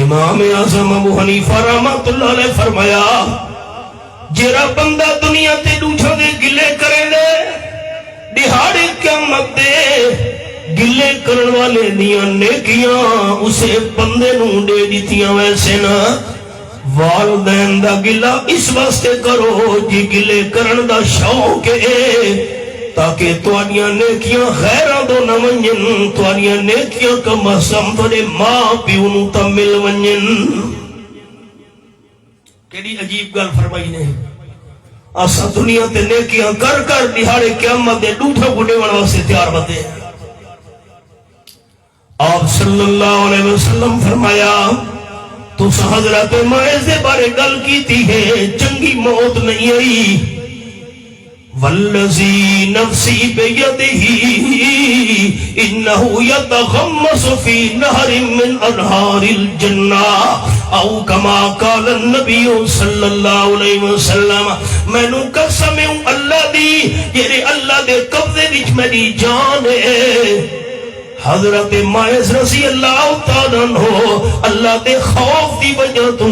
امام اعظم ابو حنیفہ رحمۃ اللہ علیہ فرمایا جیڑا بندہ دنیا تے دوجھا دے گلے کرے دے دہاڑے قیامت دے گلے کرن والے دیاں نیکیاں اسے بندے نو دے دیتیاں. ویسے نا والدین دا گلا اس واسطے کرو جی گلے کرن دا شوق ہے تاکہ تواڈیاں نیکیاں خیراں دو نہ ونجن, تواڈیاں نیکیاں کم از کم تواڈے ماں پیو نو تے مل ونجن. کیڑی عجیب گل فرمائی نے. اسا دنیا تے نیکیاں کر کر دہاڑے قیامت دے ڈوٹھا کو ڈیون واسطے تیار بندے. آپ صلی اللہ علیہ وسلم فرمایا تو حضرت مائزے بارے گل کی تھی ہے چنگی موت نہیں آئی. والذی نفسی بیدہ انہو یتغمس فی نہر من انہار الجنہ او کما قال النبی صلی اللہ علیہ وسلم. میں نو قسم اللہ دی جیرے اللہ دے قبضے وچ میری جان ہے. حضرت مائز رضی اللہ تعالیٰ عنہ اللہ دے خوف دی وجہ تو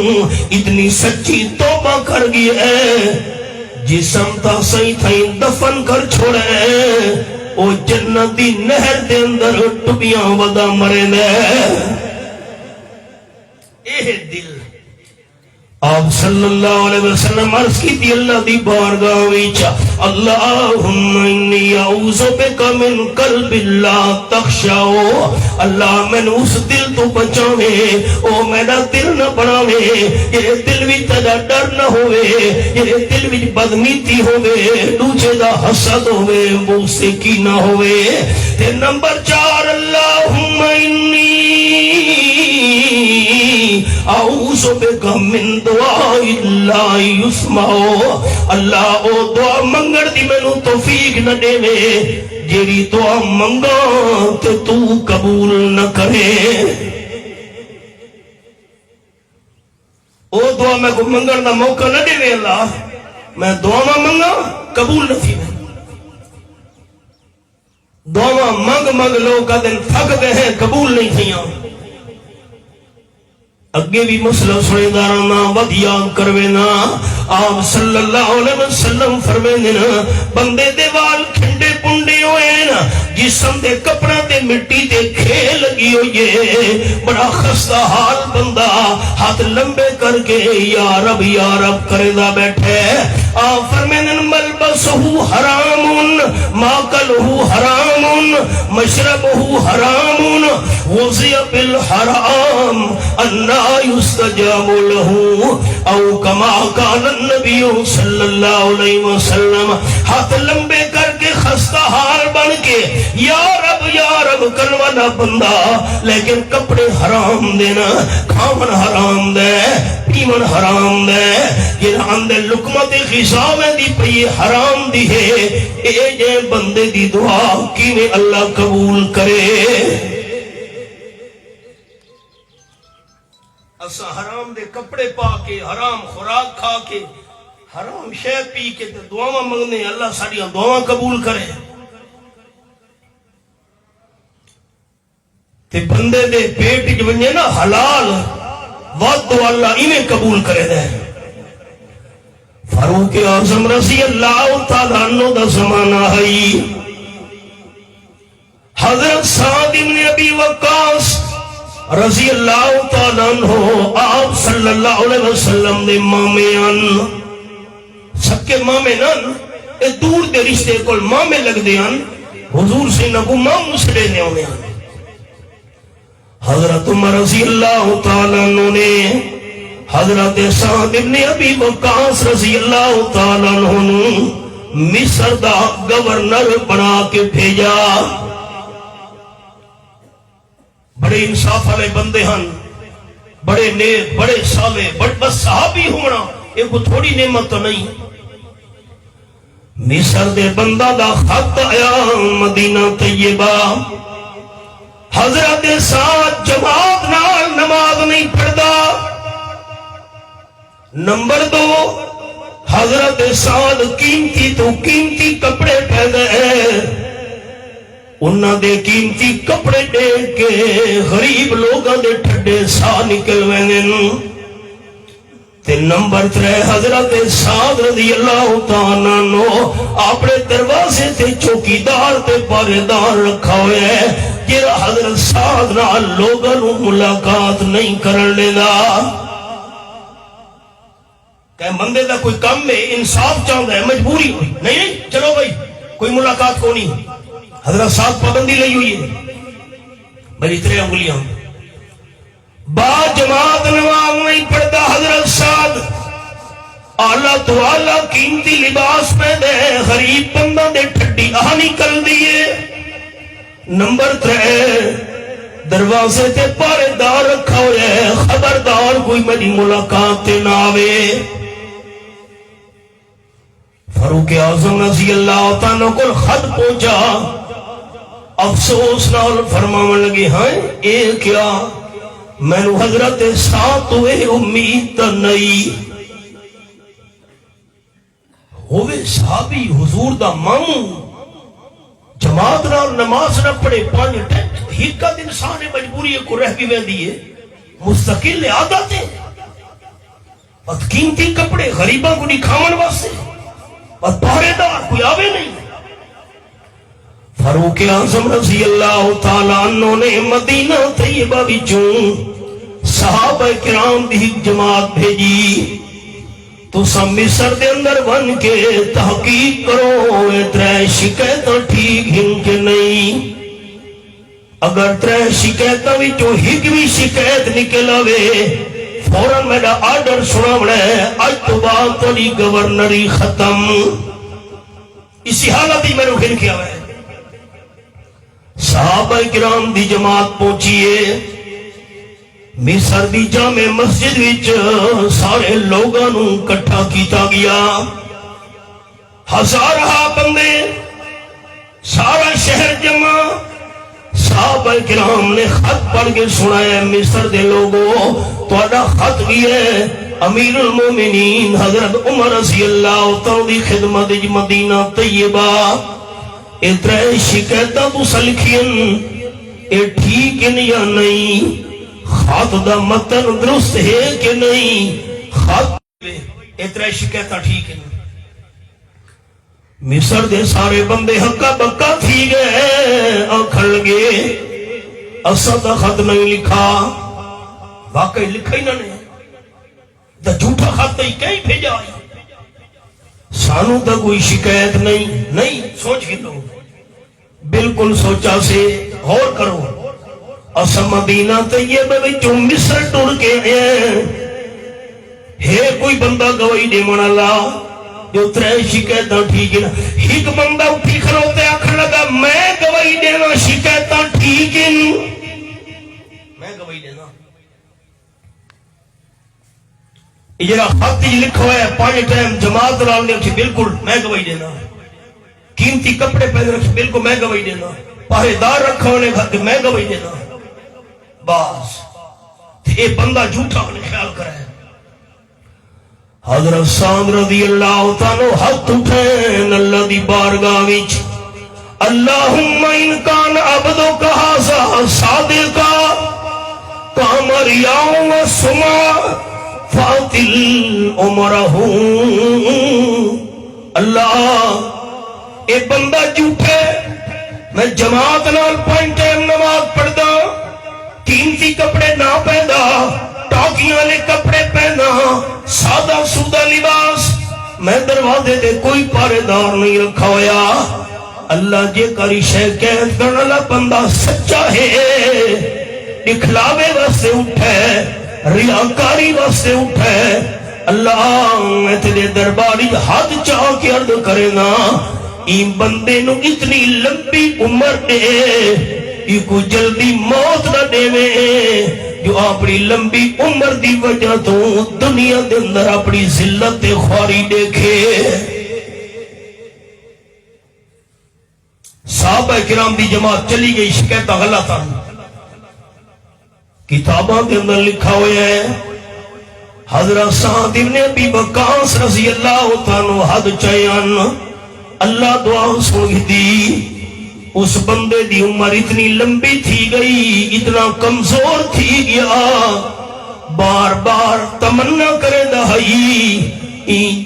اتنی سچی توبہ کر گئی ہے, جسم تا صحیح تھیں دفن کر چھوڑے او جنت دی نہر دے اندر ٹبیاں ودا مرے دے. اے دل آپ صلی اللہ علیہ وسلم عرض کی تھی اللہ دی بارگاہ وچ اللہم انی اعوذ بک من قلب لا تخشع. اللہ میں اس دل تو بچاوے او میرا دل نہ بناوے یہ دل وچ تیرا ڈر نہ ہوئے, یہ دل وچ بدنیتی ہوئے, دوجے دا حسد ہوئے, بغض کی نہ ہوئے. تے نمبر 4 اللہم انی اعوذ بک من دعاء لا یسمع اللہ او دعا منگن دی مینوں توفیق نہ دے جیڑی دعا منگا تے تو قبول نہ کرے او دعا میں کو منگن دا موقع نہ دے اللہ میں دعا منگا قبول نہ تھی دعا منگ لوگ کا دن تھک گئے ہیں قبول نہیں تھیاں اگے بھی مسئلہ سنے دارانا ودیان کروینا آپ صلی اللہ علیہ وسلم فرمینا بندے دے وال کھنڈے پنڈے ہوئے نا جسم دے کپڑا دے مٹی دے کھیل لگی ہوئے بڑا خستہ حال بندہ ہاتھ لمبے کر کے یا رب کرے دا بیٹھے آپ فرمینا ملبسہو حرامون ماکلہو حرامون مشربہو حرامون وضع بالحرام انہا یستجاب لہو او کما کان النبی صلی اللہ علیہ وسلم ہاتھ لمبے کر کے خستہ حال بن کے یا رب کروانا بندہ لیکن کپڑے حرام دینا کھاون حرام دے پیمن حرام دے یہ اندر لکمت غذا دی پئی حرام دی ہے اے جے بندے دی دعا کیویں اللہ قبول کرے اسا حرام دے کپڑے پا کے حرام خوراک کھا کے حرام شے پی کے دعاواں منگنے اللہ ساڈیاں دعاواں قبول کرے تے بندے دے پیٹ وچ ونجے نا حلال وعد اللہ ایویں قبول کرے دے فاروق اعظم رضی اللہ تعالی عنہ دا زمانہ ہے حضرت سعد بن ابی وقاص رضی اللہ تعالیٰ عنہ آپ صلی اللہ علیہ وسلم دے مامے ان سب کے مامے نن اے دور دے رشتے کول مامے لگ دے ان حضور سے نہ کو مام مسلے نے ہونے ان حضرت عمر رضی اللہ تعالیٰ عنہ نے حضرت سعد بن ابی وقاص رضی اللہ تعالیٰ عنہ مصر دا گورنر بنا کے بھیجا بڑے انصاف والے بندے ہن بڑے نیک بڑے صالح بس صحابی ہونا یہ کو تھوڑی نعمت تو نہیں مصر دے بندہ دا خط آیا مدینہ طیبہ حضرت سعد جماعت نال نماز نہیں پڑھدا نمبر 2 حضرت سعد قیمتی تو قیمتی کپڑے پہنے ہیں انہاں دے قیمتی کپڑے دے کے غریب لوگاں دے ٹھڈے سا نکل ویندے تے نمبر 3 حضرت سعد رضی اللہ تعالیٰ عنہ اپنے دروازے تے چوکیدار تے پہرےدار رکھا ہوئے ہے جڑا حضرت سعد نال لوگاں نوں ملاقات نہیں کرن دیندا کہ بندے دا کوئی کم ہے انصاف چاہندا ہے مجبوری ہوئی نہیں چلو بھائی کوئی ملاقات کو نہیں حضرت صاحب پابندی لئی ہوئی ہے بڑی 3 انگلیاں با جماعت نماز نہیں پڑھتا حضرت صاحب اعلیٰ تو اعلیٰ قیمتی لباس میں دے غریب بندہ دے ٹھڈی آہ نکل دیئے نمبر 3 دروازے تے پارے دار رکھا ہوئے خبردار کوئی میری ملاقات تے نہ آوے فاروق اعظم رضی اللہ تعالیٰ کو خط پہنچا افسوس نال فرماون لگے ہاں اے کیا میں نو حضرت ساتھ ہوئے امید تا نہیں ہوئے صحابی حضور دا ماموں جماعت نال نماز نہ پڑھے 5 ٹینٹ ہیکا دن سانے مجبوری کو رہ بھی ویندی ہے مستقل عادت ہے بد قیمتی کپڑے غریباں کو نہیں کھاون واسطے بد پہرے دار کوئی آوے نہیں فاروق اعظم رضی اللہ تعالیٰ عنہ نے مدینہ طیبہ وچوں صحابہ کرام دی جماعت بھیجی تو سب مصر دے اندر بن کے تحقیق کرو اے 3 شکایتاں ٹھیک ہن کے نہیں اگر 3 شکایتاں وچوں ایک بھی شکایت نکل آوے فوراً میرا آرڈر سناونا ہے اج تو بعد تھوڑی گورنری ختم اسی حالت ہی میں رکھن کیا ہے صحابہ کرام دی جماعت پہنچیے مصر دی جامع مسجد وچ سارے لوگاں نوں کٹھا کیتا گیا، ہزارہ بندے، سارا شہر جمع، صحابہ کرام نے خط پڑھ کے سنایا، مصر دے لوگوں تہاڈا خط بھی ہے، امیر المومنین حضرت عمر رضی اللہ تعالی دی خدمت وچ مدینہ طیبہ اے ترے شکایتاں تساں لکھیاں، اے ٹھیک ہیں یا نہیں؟ خط دا متن درست ہے کہ نہیں؟ خط اے ترے شکایتاں ٹھیک ہیں؟ مصر دے سارے بندے ہکا بکا تھی گئے، آنکھن لگے اساں دا خط نہیں لکھا، واقعی لکھا ہی نہ نے، دا جھوٹا خط ہی کہیں بھیجا، سانو تا کوئی شکایت نہیں سوچ کے لو، بالکل سوچا سے غور کرو، اساں مدینہ طیبہ وچوں مصر ٹر کے آئے، ہے کوئی بندہ گواہی دے من اللہ جو ترے شکایتاں ٹھیک ہے؟ ایک بندہ اٹھی کھلوتے آکھن لگا میں گواہی دینا شکایتاں ٹھیک ہیں، میں گواہی دینا، یہ خط لکھو ہے 5 ٹائم جماعت لال نے اٹھی، بالکل میں گواہی دینا، قیمتی کپڑے پہن رکھے، بالکل میں گواہی دینا، پہرے دار رکھا ہونے گھر کے میں گواہی دینا، بس یہ بندہ جھوٹا ہونے خیال کرے۔ حضرت سعد رضی اللہ تعالی ہاتھ اٹھین اللہ دی بارگاہ وچ، اللہم ان کان عبدک ھذا صادقا کامر یوم السما فاطل عمرہ، اللہ اے بندہ جھوٹے، میں جماعت نال 5 ٹائم نماز پڑھدا، قیمتی کپڑے نہ پہندا، ٹاکیاں والے کپڑے پہنا، سادہ سودہ لباس، میں دروازے دے کوئی پارے دار نہیں رکھا ہویا، اللہ جے کری شے قید کرنے والا بندہ سچا ہے، دکھلاوے واسطے اٹھے، ریاکاری واسطے اٹھے، اللہ میں تیرے درباری حد چاہ کے عرض کرے نا، این بندے نو اتنی لمبی عمر دے، یہ کو جلدی موت نہ دے میں، جو اپنی لمبی عمر دی وجہ تو دنیا دے اندر اپنی ذلت خواری دیکھے۔ صحابہ کرام دی جماعت چلی گئی، شکایت غلط آن، کتاباں کے اندر لکھا ہویا ہے، حضرت سعد ابن ابی وقاص رضی اللہ تعالیٰ حد چیان، اللہ دعا سن دی، اس بندے دی عمر اتنی لمبی تھی گئی، اتنا کمزور تھی گیا، بار بار تمنا کرے دہائی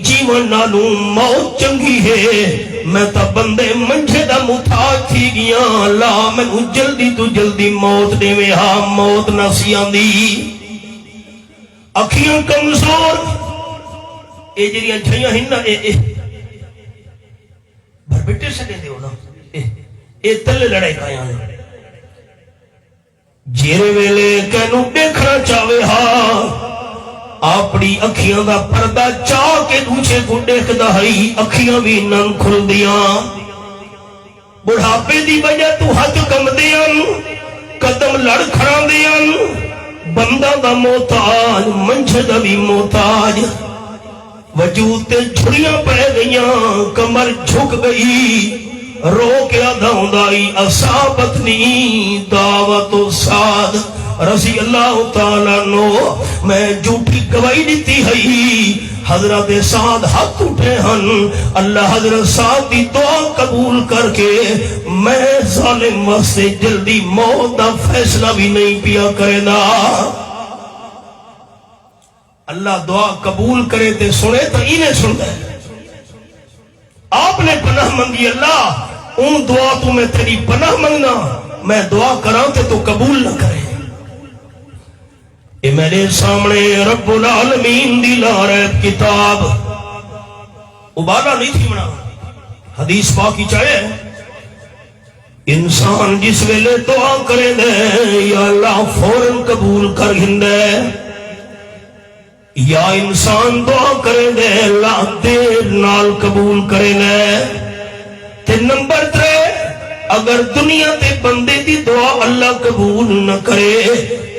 جیون نالوں موت چنگی ہے، میں تا بندے منجھے دا محتاج تھی گیا، لا میں جلدی تو جلدی موت دے میں، ہاں موت نہ سیاں دی، اکھیاں کمزور، اے جریاں جھائیاں ہن نا، بھر بیٹے سے دے ہو نا، اے تلے لڑائی کھائیاں نے، جیرے ویلے کہنو دیکھنا چاہوے ہاں، اپنی اکھیاں دا پردہ چاہ کے دوچے کو دیکھ دہائی، اکھیاں بھی نن کھل دیاں، بڑھاپے دی وجہ تو ہاتھ کم دیاں، قدم لڑ کھڑا دیاں، بندہ دا محتاج، منجھ دا بھی محتاج، وجود تے جھڑیاں پہ گئیاں، کمر جھک گئی، رو کے آدھاؤں دائی اصابتنی دعوت سعد رضی اللہ تعالیٰ نو، میں جھوٹی گواہی دیتی ہے، حضرت سعد حق اٹھے ہن، اللہ حضرت سعد دی دعا قبول کر کے میں ظالم واسطے جلدی موت دا فیصلہ بھی نہیں پیا کرے دا، اللہ دعا قبول کرے تے سنے تو انہیں سن دے، آپ نے پناہ منگی، اللہ ان دعا تو میں تیری پناہ منگنا، میں دعا کران تے تو قبول نہ کرے، اے میرے سامنے رب العالمین دی لا ریب کتاب، ابالا نہیں تھی منا، حدیث پاکی چاہے، انسان جس ویلے دعا کرے دے، یا اللہ فوراً قبول کر ہندے، یا انسان دعا کرے دے، اللہ دیر نال قبول کرے دے، تے نمبر 3 اگر دنیا تے بندے دی دعا اللہ قبول نہ کرے،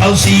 88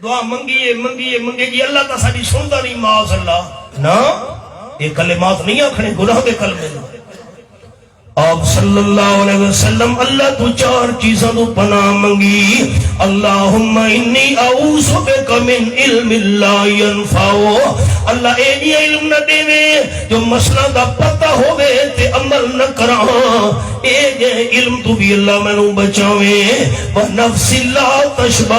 دعا منگیے جی اللہ تا ساڈی سندا نہیں معاذ اللہ نا یہ کلمات نہیں آکھنے گناہ دے کلمے آپ صلی اللہ علیہ وسلم اللہ تو چار چیزوں تو پناہ منگی اللہم انی اعوذ بک من علم لا ينفع اللہ اے جی علم نہ دے جو مسئلہ دا پتہ ہوئے تے عمل نہ کرا اے جی علم تو بھی اللہ میں نو بچاوے ونفس لا تشبع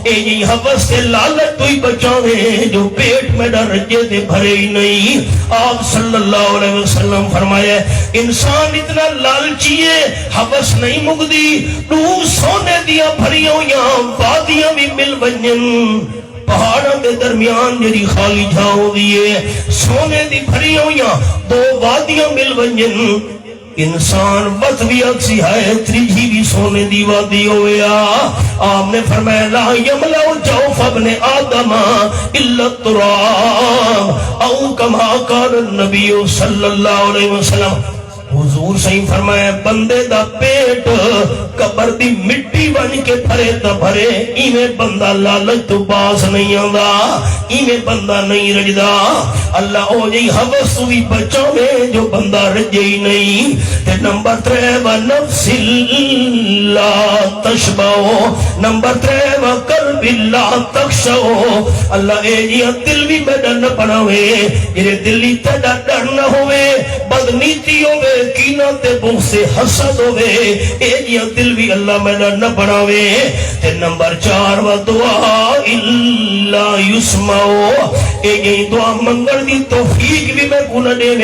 اے جی حوث سے لالت تو ہی بچاوے جو پیٹ میں ڈر رجے دے بھرے ہی نہیں آپ صلی اللہ علیہ وسلم فرمایا انسان اتنا لالچی ہے حوث نہیں مگدی تو سونے دیا بھریوں یا وادیاں بھی مل بنجن پہاڑوں کے درمیان میری خالی جھاؤ دیئے سونے دی بھریوں یا دو وادیاں مل بنجن انسان بس بھی اکسی ہے تریجی بھی سونے دی وادی ہویا آپ نے فرمایا لا یملأ جوف ابن آدم الا التراب او کما قال النبی صلی اللہ علیہ وسلم حضور صحیح فرمایا بندے دا پیٹ قبر دی مٹی بن کے بھرے تا بھرے ایویں بندہ لالچ تو باز نہیں آندا ایویں بندہ نہیں رجدا اللہ او جی حوث تو بھی بچاوے جو بندہ رجے ہی نہیں تے نمبر 3 ونفس لا تشبع نمبر 3 وقلب لا تخشع اللہ اے جی دل بھی میڈا نہ بناوے جرے دلی تیڈا ڈر نہ ہوئے بدنیتی ہوئے کینہ تے بغض سے حسد ہوئے اے جی دل بھی اللہ میرا نہ بڑھاوے تے نمبر 4 ودعا الا یسمعو اے جی دعا منگل دی توفیق بھی میں کو نہ دے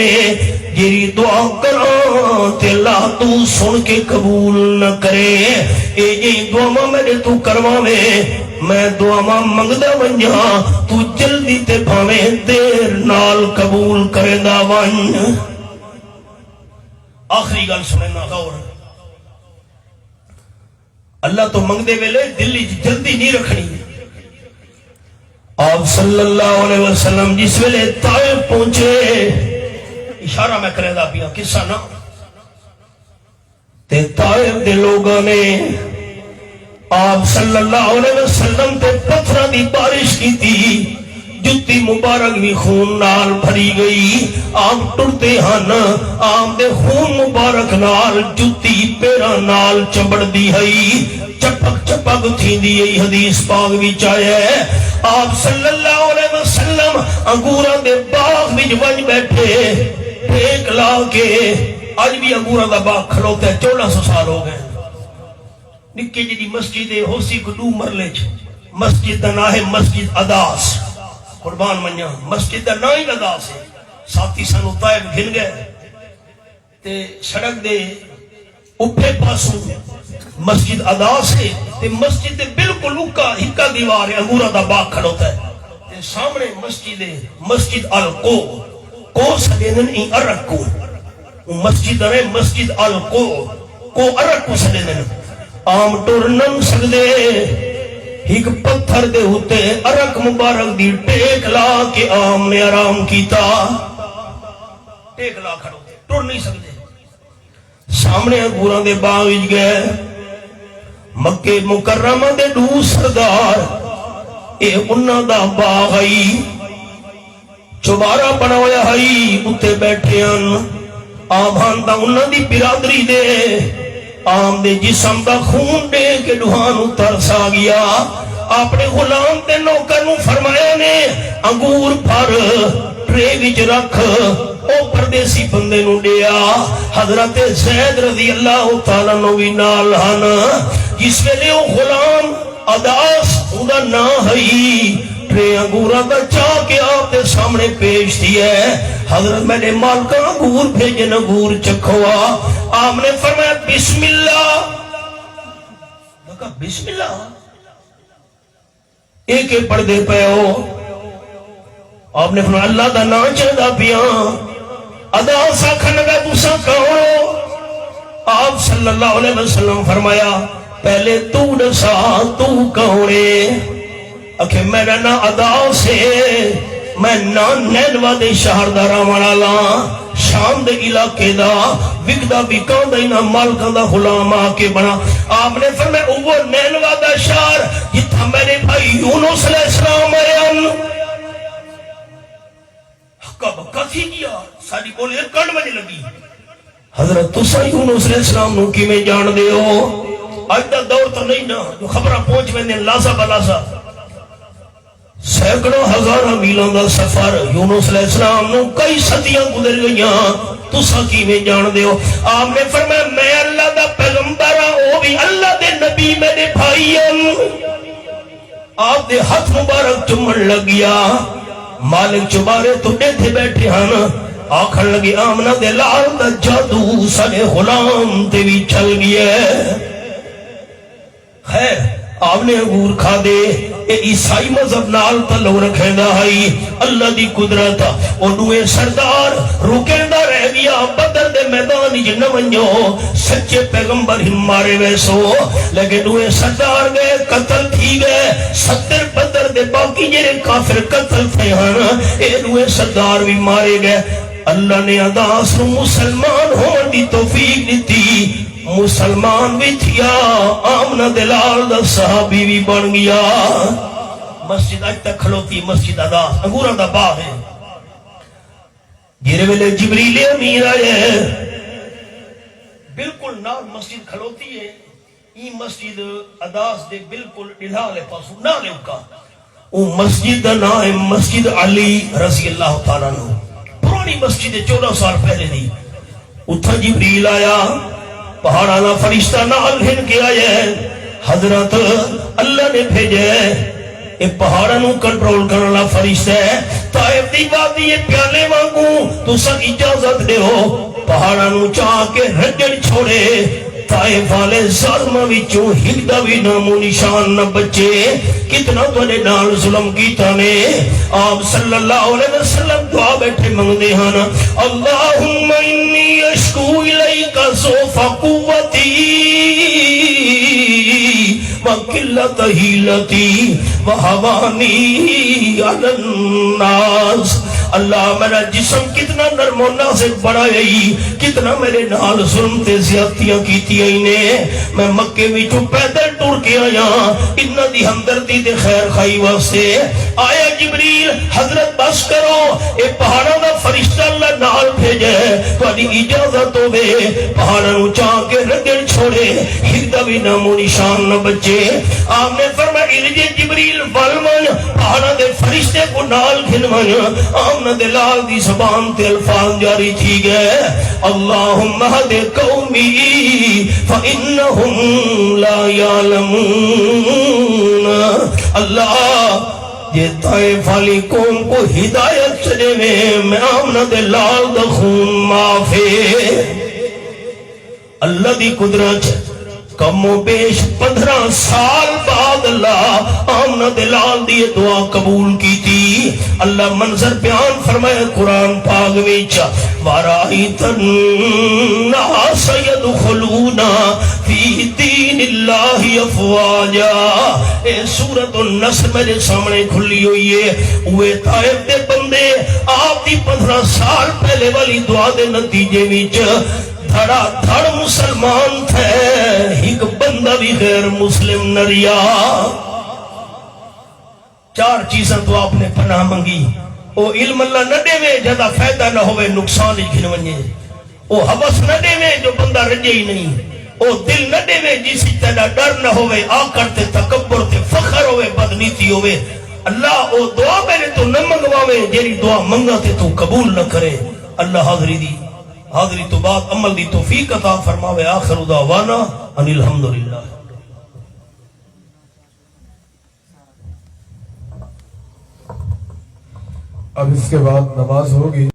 جیری دعا کران تے اللہ تو سن کے قبول نہ کرے اے جی دعا میں تو کرواوے میں دعا منگدا ونجا تو جلدی تے بھاوے دیر نال قبول کرے دا ون آخری گل سننا غور اللہ تو منگدے ویلے دلی جلدی نہیں رکھنی آپ صلی اللہ علیہ وسلم جس ویلے طائف پہنچے اشارہ میں کرے دا پیا قصہ نا تے طائف دے لوگوں نے آپ صلی اللہ علیہ وسلم تے پتھرہ دی بارش کی تھی جتی مبارک بھی خون نال بھری گئی آپ ٹرتے ہن آپ دے خون مبارک نال جتی پیرا نال چبڑ دی ہئی چپک چپک تھی دی حدیث پاک بھی چاہے آپ صلی اللہ علیہ وسلم انگورہ دے باغ بھی ونج بیٹھے ایک لا کے آج بھی انگورہ دا باغ کھلوتے 1400 سال ہو گئے نکے جی دی مسجد ہو سی کو 2 مرلے مسجد نہ ہے مسجد اداس قربان منیا مسجد نہ ہی لگا سے ساتھی سانو طائف گھن گئے تے سڑک دے اوپے پاسوں مسجد ادا سے تے مسجد دے بالکل ہکا دیوار انگورہ دا باغ کھڑوتا ہے تے سامنے مسجد القو کو سدینن ای ارکو مسجد رہے مسجد القو کو ارکو سدینن عام ٹور نم سکدے ایک پتھر دے ہوتے ارک مبارک دی ٹیک لا کے آم نے آرام کیتا ٹیک لا کھڑو ٹر نہیں سکتے سامنے انگوراں دے باغ وچ گئے مکے مکرمہ دے دو سردار اے انہاں دا باغ ہئی چوبارہ بنایا ہئی اتے بیٹھے ان آبھان دا انہاں دی برادری دے آم دے جسم دا خون دے کے ڈوہان ترس آ گیا اپنے غلام دے نوکر نو فرمایا نے انگور پر ٹرے وچ رکھ او پردیسی بندے نو دیا حضرت زید رضی اللہ تعالیٰ نو بھی نال ہن جس ویلے او غلام اداس اودا نہ ہئی ٹرے انگورہ دا چاہ کے آپ دے سامنے پیش دیا حضرت میں نے مالکہ انگور بھیجن انگور چکھوا آپ نے فرمایا بسم اللہ کہا بسم اللہ ایک پردے پہ ہو آپ نے فرمایا اللہ دا نا چاہدہ پیا ادا سا کھنگا دوسا کہو آپ صلی اللہ علیہ وسلم فرمایا پہلے تو نسا تو کہوڑے اکھے میرا نا ادا سے میں نینوا دے شہر دا راوان والا شام دے علاقے دا وکدا وکاں دا انہاں مالکاں دا غلام آ کے بنا. آپ نے فرمایا وہ نینوا دا شہر جتھاں میرے بھائی یونس علیہ السلام آئے کب کتھی کیا ساری بولی کڑ بجے لگی. حضرت تسا یونس علیہ السلام نو کیویں جان دے ہو؟ اج دا دور تو نہیں نا جو خبراں پہنچ ویندے لاسا بلاسا. سینکڑوں ہزاراں میلاں دا سفر یونس علیہ السلام نو کئی صدیاں گزر گئیاں تسا کیویں جان دے ہو؟ آپ نے فرمایا میں اللہ دا پیغمبر ہاں او بھی اللہ دے نبی میرے بھائی ہیں. آپ دے ہاتھ مبارک چومن لگ گیا. مالک چبارے تو تھے بیٹھے ہیں آکھن لگے آمنہ دے لال دا جادو سارے غلام تے بھی چل گیا. خیر آپ نے انگور کھا دے اے عیسائی مذہب نال تعلق رکھیں دا ہائی اللہ دی قدرت انوے سردار رکیندہ رہ گیا. بدر دے میدان جنہ ونجو سچے پیغمبر ہم مارے ویسو لیکن انوے سردار گئے قتل تھی گئے. 70 بدر دے باقی جرے کافر قتل تھے ہیں انوے سردار بھی مارے گئے. اللہ نے اداس نو مسلمان ہون دی توفیق دیتی. مسلمان بھی تھیا آمنہ دلال دا صحابی بھی بن گیا. مسجد آج تک کھلوتی مسجد اداس انگورہ دا باغ ہے. جیرے ویلے جبریل امین آئے بالکل نال مسجد کھلوتی ہے. یہ مسجد اداس دے بالکل ڈھالے پاسو نہ لے کا او مسجد دا نام ہے مسجد علی رضی اللہ تعالیٰ عنہ. پرانی مسجد 14 سال پہلے دی. اتھا جبریل آیا پہاڑانا فرشتہ نال ہن کے آئے حضرت اللہ نے بھیجے اے پہاڑانوں کنٹرول کرنا فرشتہ ہے. طائف دی وادی یہ پیالے مانگوں تو سا اجازت دے ہو پہاڑانوں چاہ کے رجڑ چھوڑے. طائف والے ظالمہ وچوں ہکدہ بھی نام و نشان نہ بچے. کتنا توڑے نال ظلم کیتا نے. آپ صلی اللہ علیہ وسلم دعا بیٹھے منگدے ہیں اللہم انی اشکو الیک ضعف قوتی وقلت حیلتی وہوانی علی الناس. اللہ میرا جسم کتنا نرم و نازک بڑا گئی کتنا میرے نال ظلم تے زیادتیاں کیتی ہیں نے. میں مکے وچوں پیدل ٹر کے آیا انہاں دی ہمدردی تے خیر خائی واسطے آیا. جبریل حضرت بس کرو اے پہاڑاں دا فرشتہ اللہ نال بھیجے تہاڈی اجازت ہوے پہاڑاں نوں چاہ کے رگڑ چھوڑے ہکدا بھی نام و نشان نہ بچے. آپ نے فرمایا ارجے جبریل ولمن پہاڑاں دے فرشتے کو نال گھنون. آمنہ دلال دی زبان تے الفاظ جاری تھی گئے اللہم ہد قومی فإنہم لا یعلمون. اللہ یہ طائف والی قوم کو ہدایت چلے میں آمنہ دلال دا خون معافی. اللہ دی قدرت کم و بیش 15 سال بعد اللہ آمنہ دلال دی دعا قبول کی تھی. اللہ منظر بیان فرمائے قرآن پاک وچ وَرَأَيْتَ النَّاسَ يَدْخُلُونَ فِي دِينِ اللَّهِ أَفْوَاجًا. اے سورۃ النصر میرے سامنے کھلی ہوئی ہے. وہ طائف دے بندے آپ دی 15 سال پہلے والی دعا دے نتیجے وچ دھڑا دھڑ مسلمان تھے ایک بندہ بھی غیر مسلم نہ ریا. 4 چیزاں تو آپ نے پناہ منگی. او علم اللہ نہ دے وے جدا فائدہ نہ ہوئے نقصان ہی گھن ونجے. او حوث نہ دے وے جو بندہ رجے ہی نہیں. او دل نہ دے وے جس تیرا ڈر نہ ہوئے آکر تے تکبر تے فخر ہوئے بدنیتی ہوئے. اللہ او دعا میرے تو نہ منگواوے جیری دعا منگا تے تو قبول نہ کرے. اللہ حاضری تو بعد عمل دی توفیق عطا فرماوے. آخر دعوانا ان الحمدللہ. اب اس کے بعد نماز ہوگی.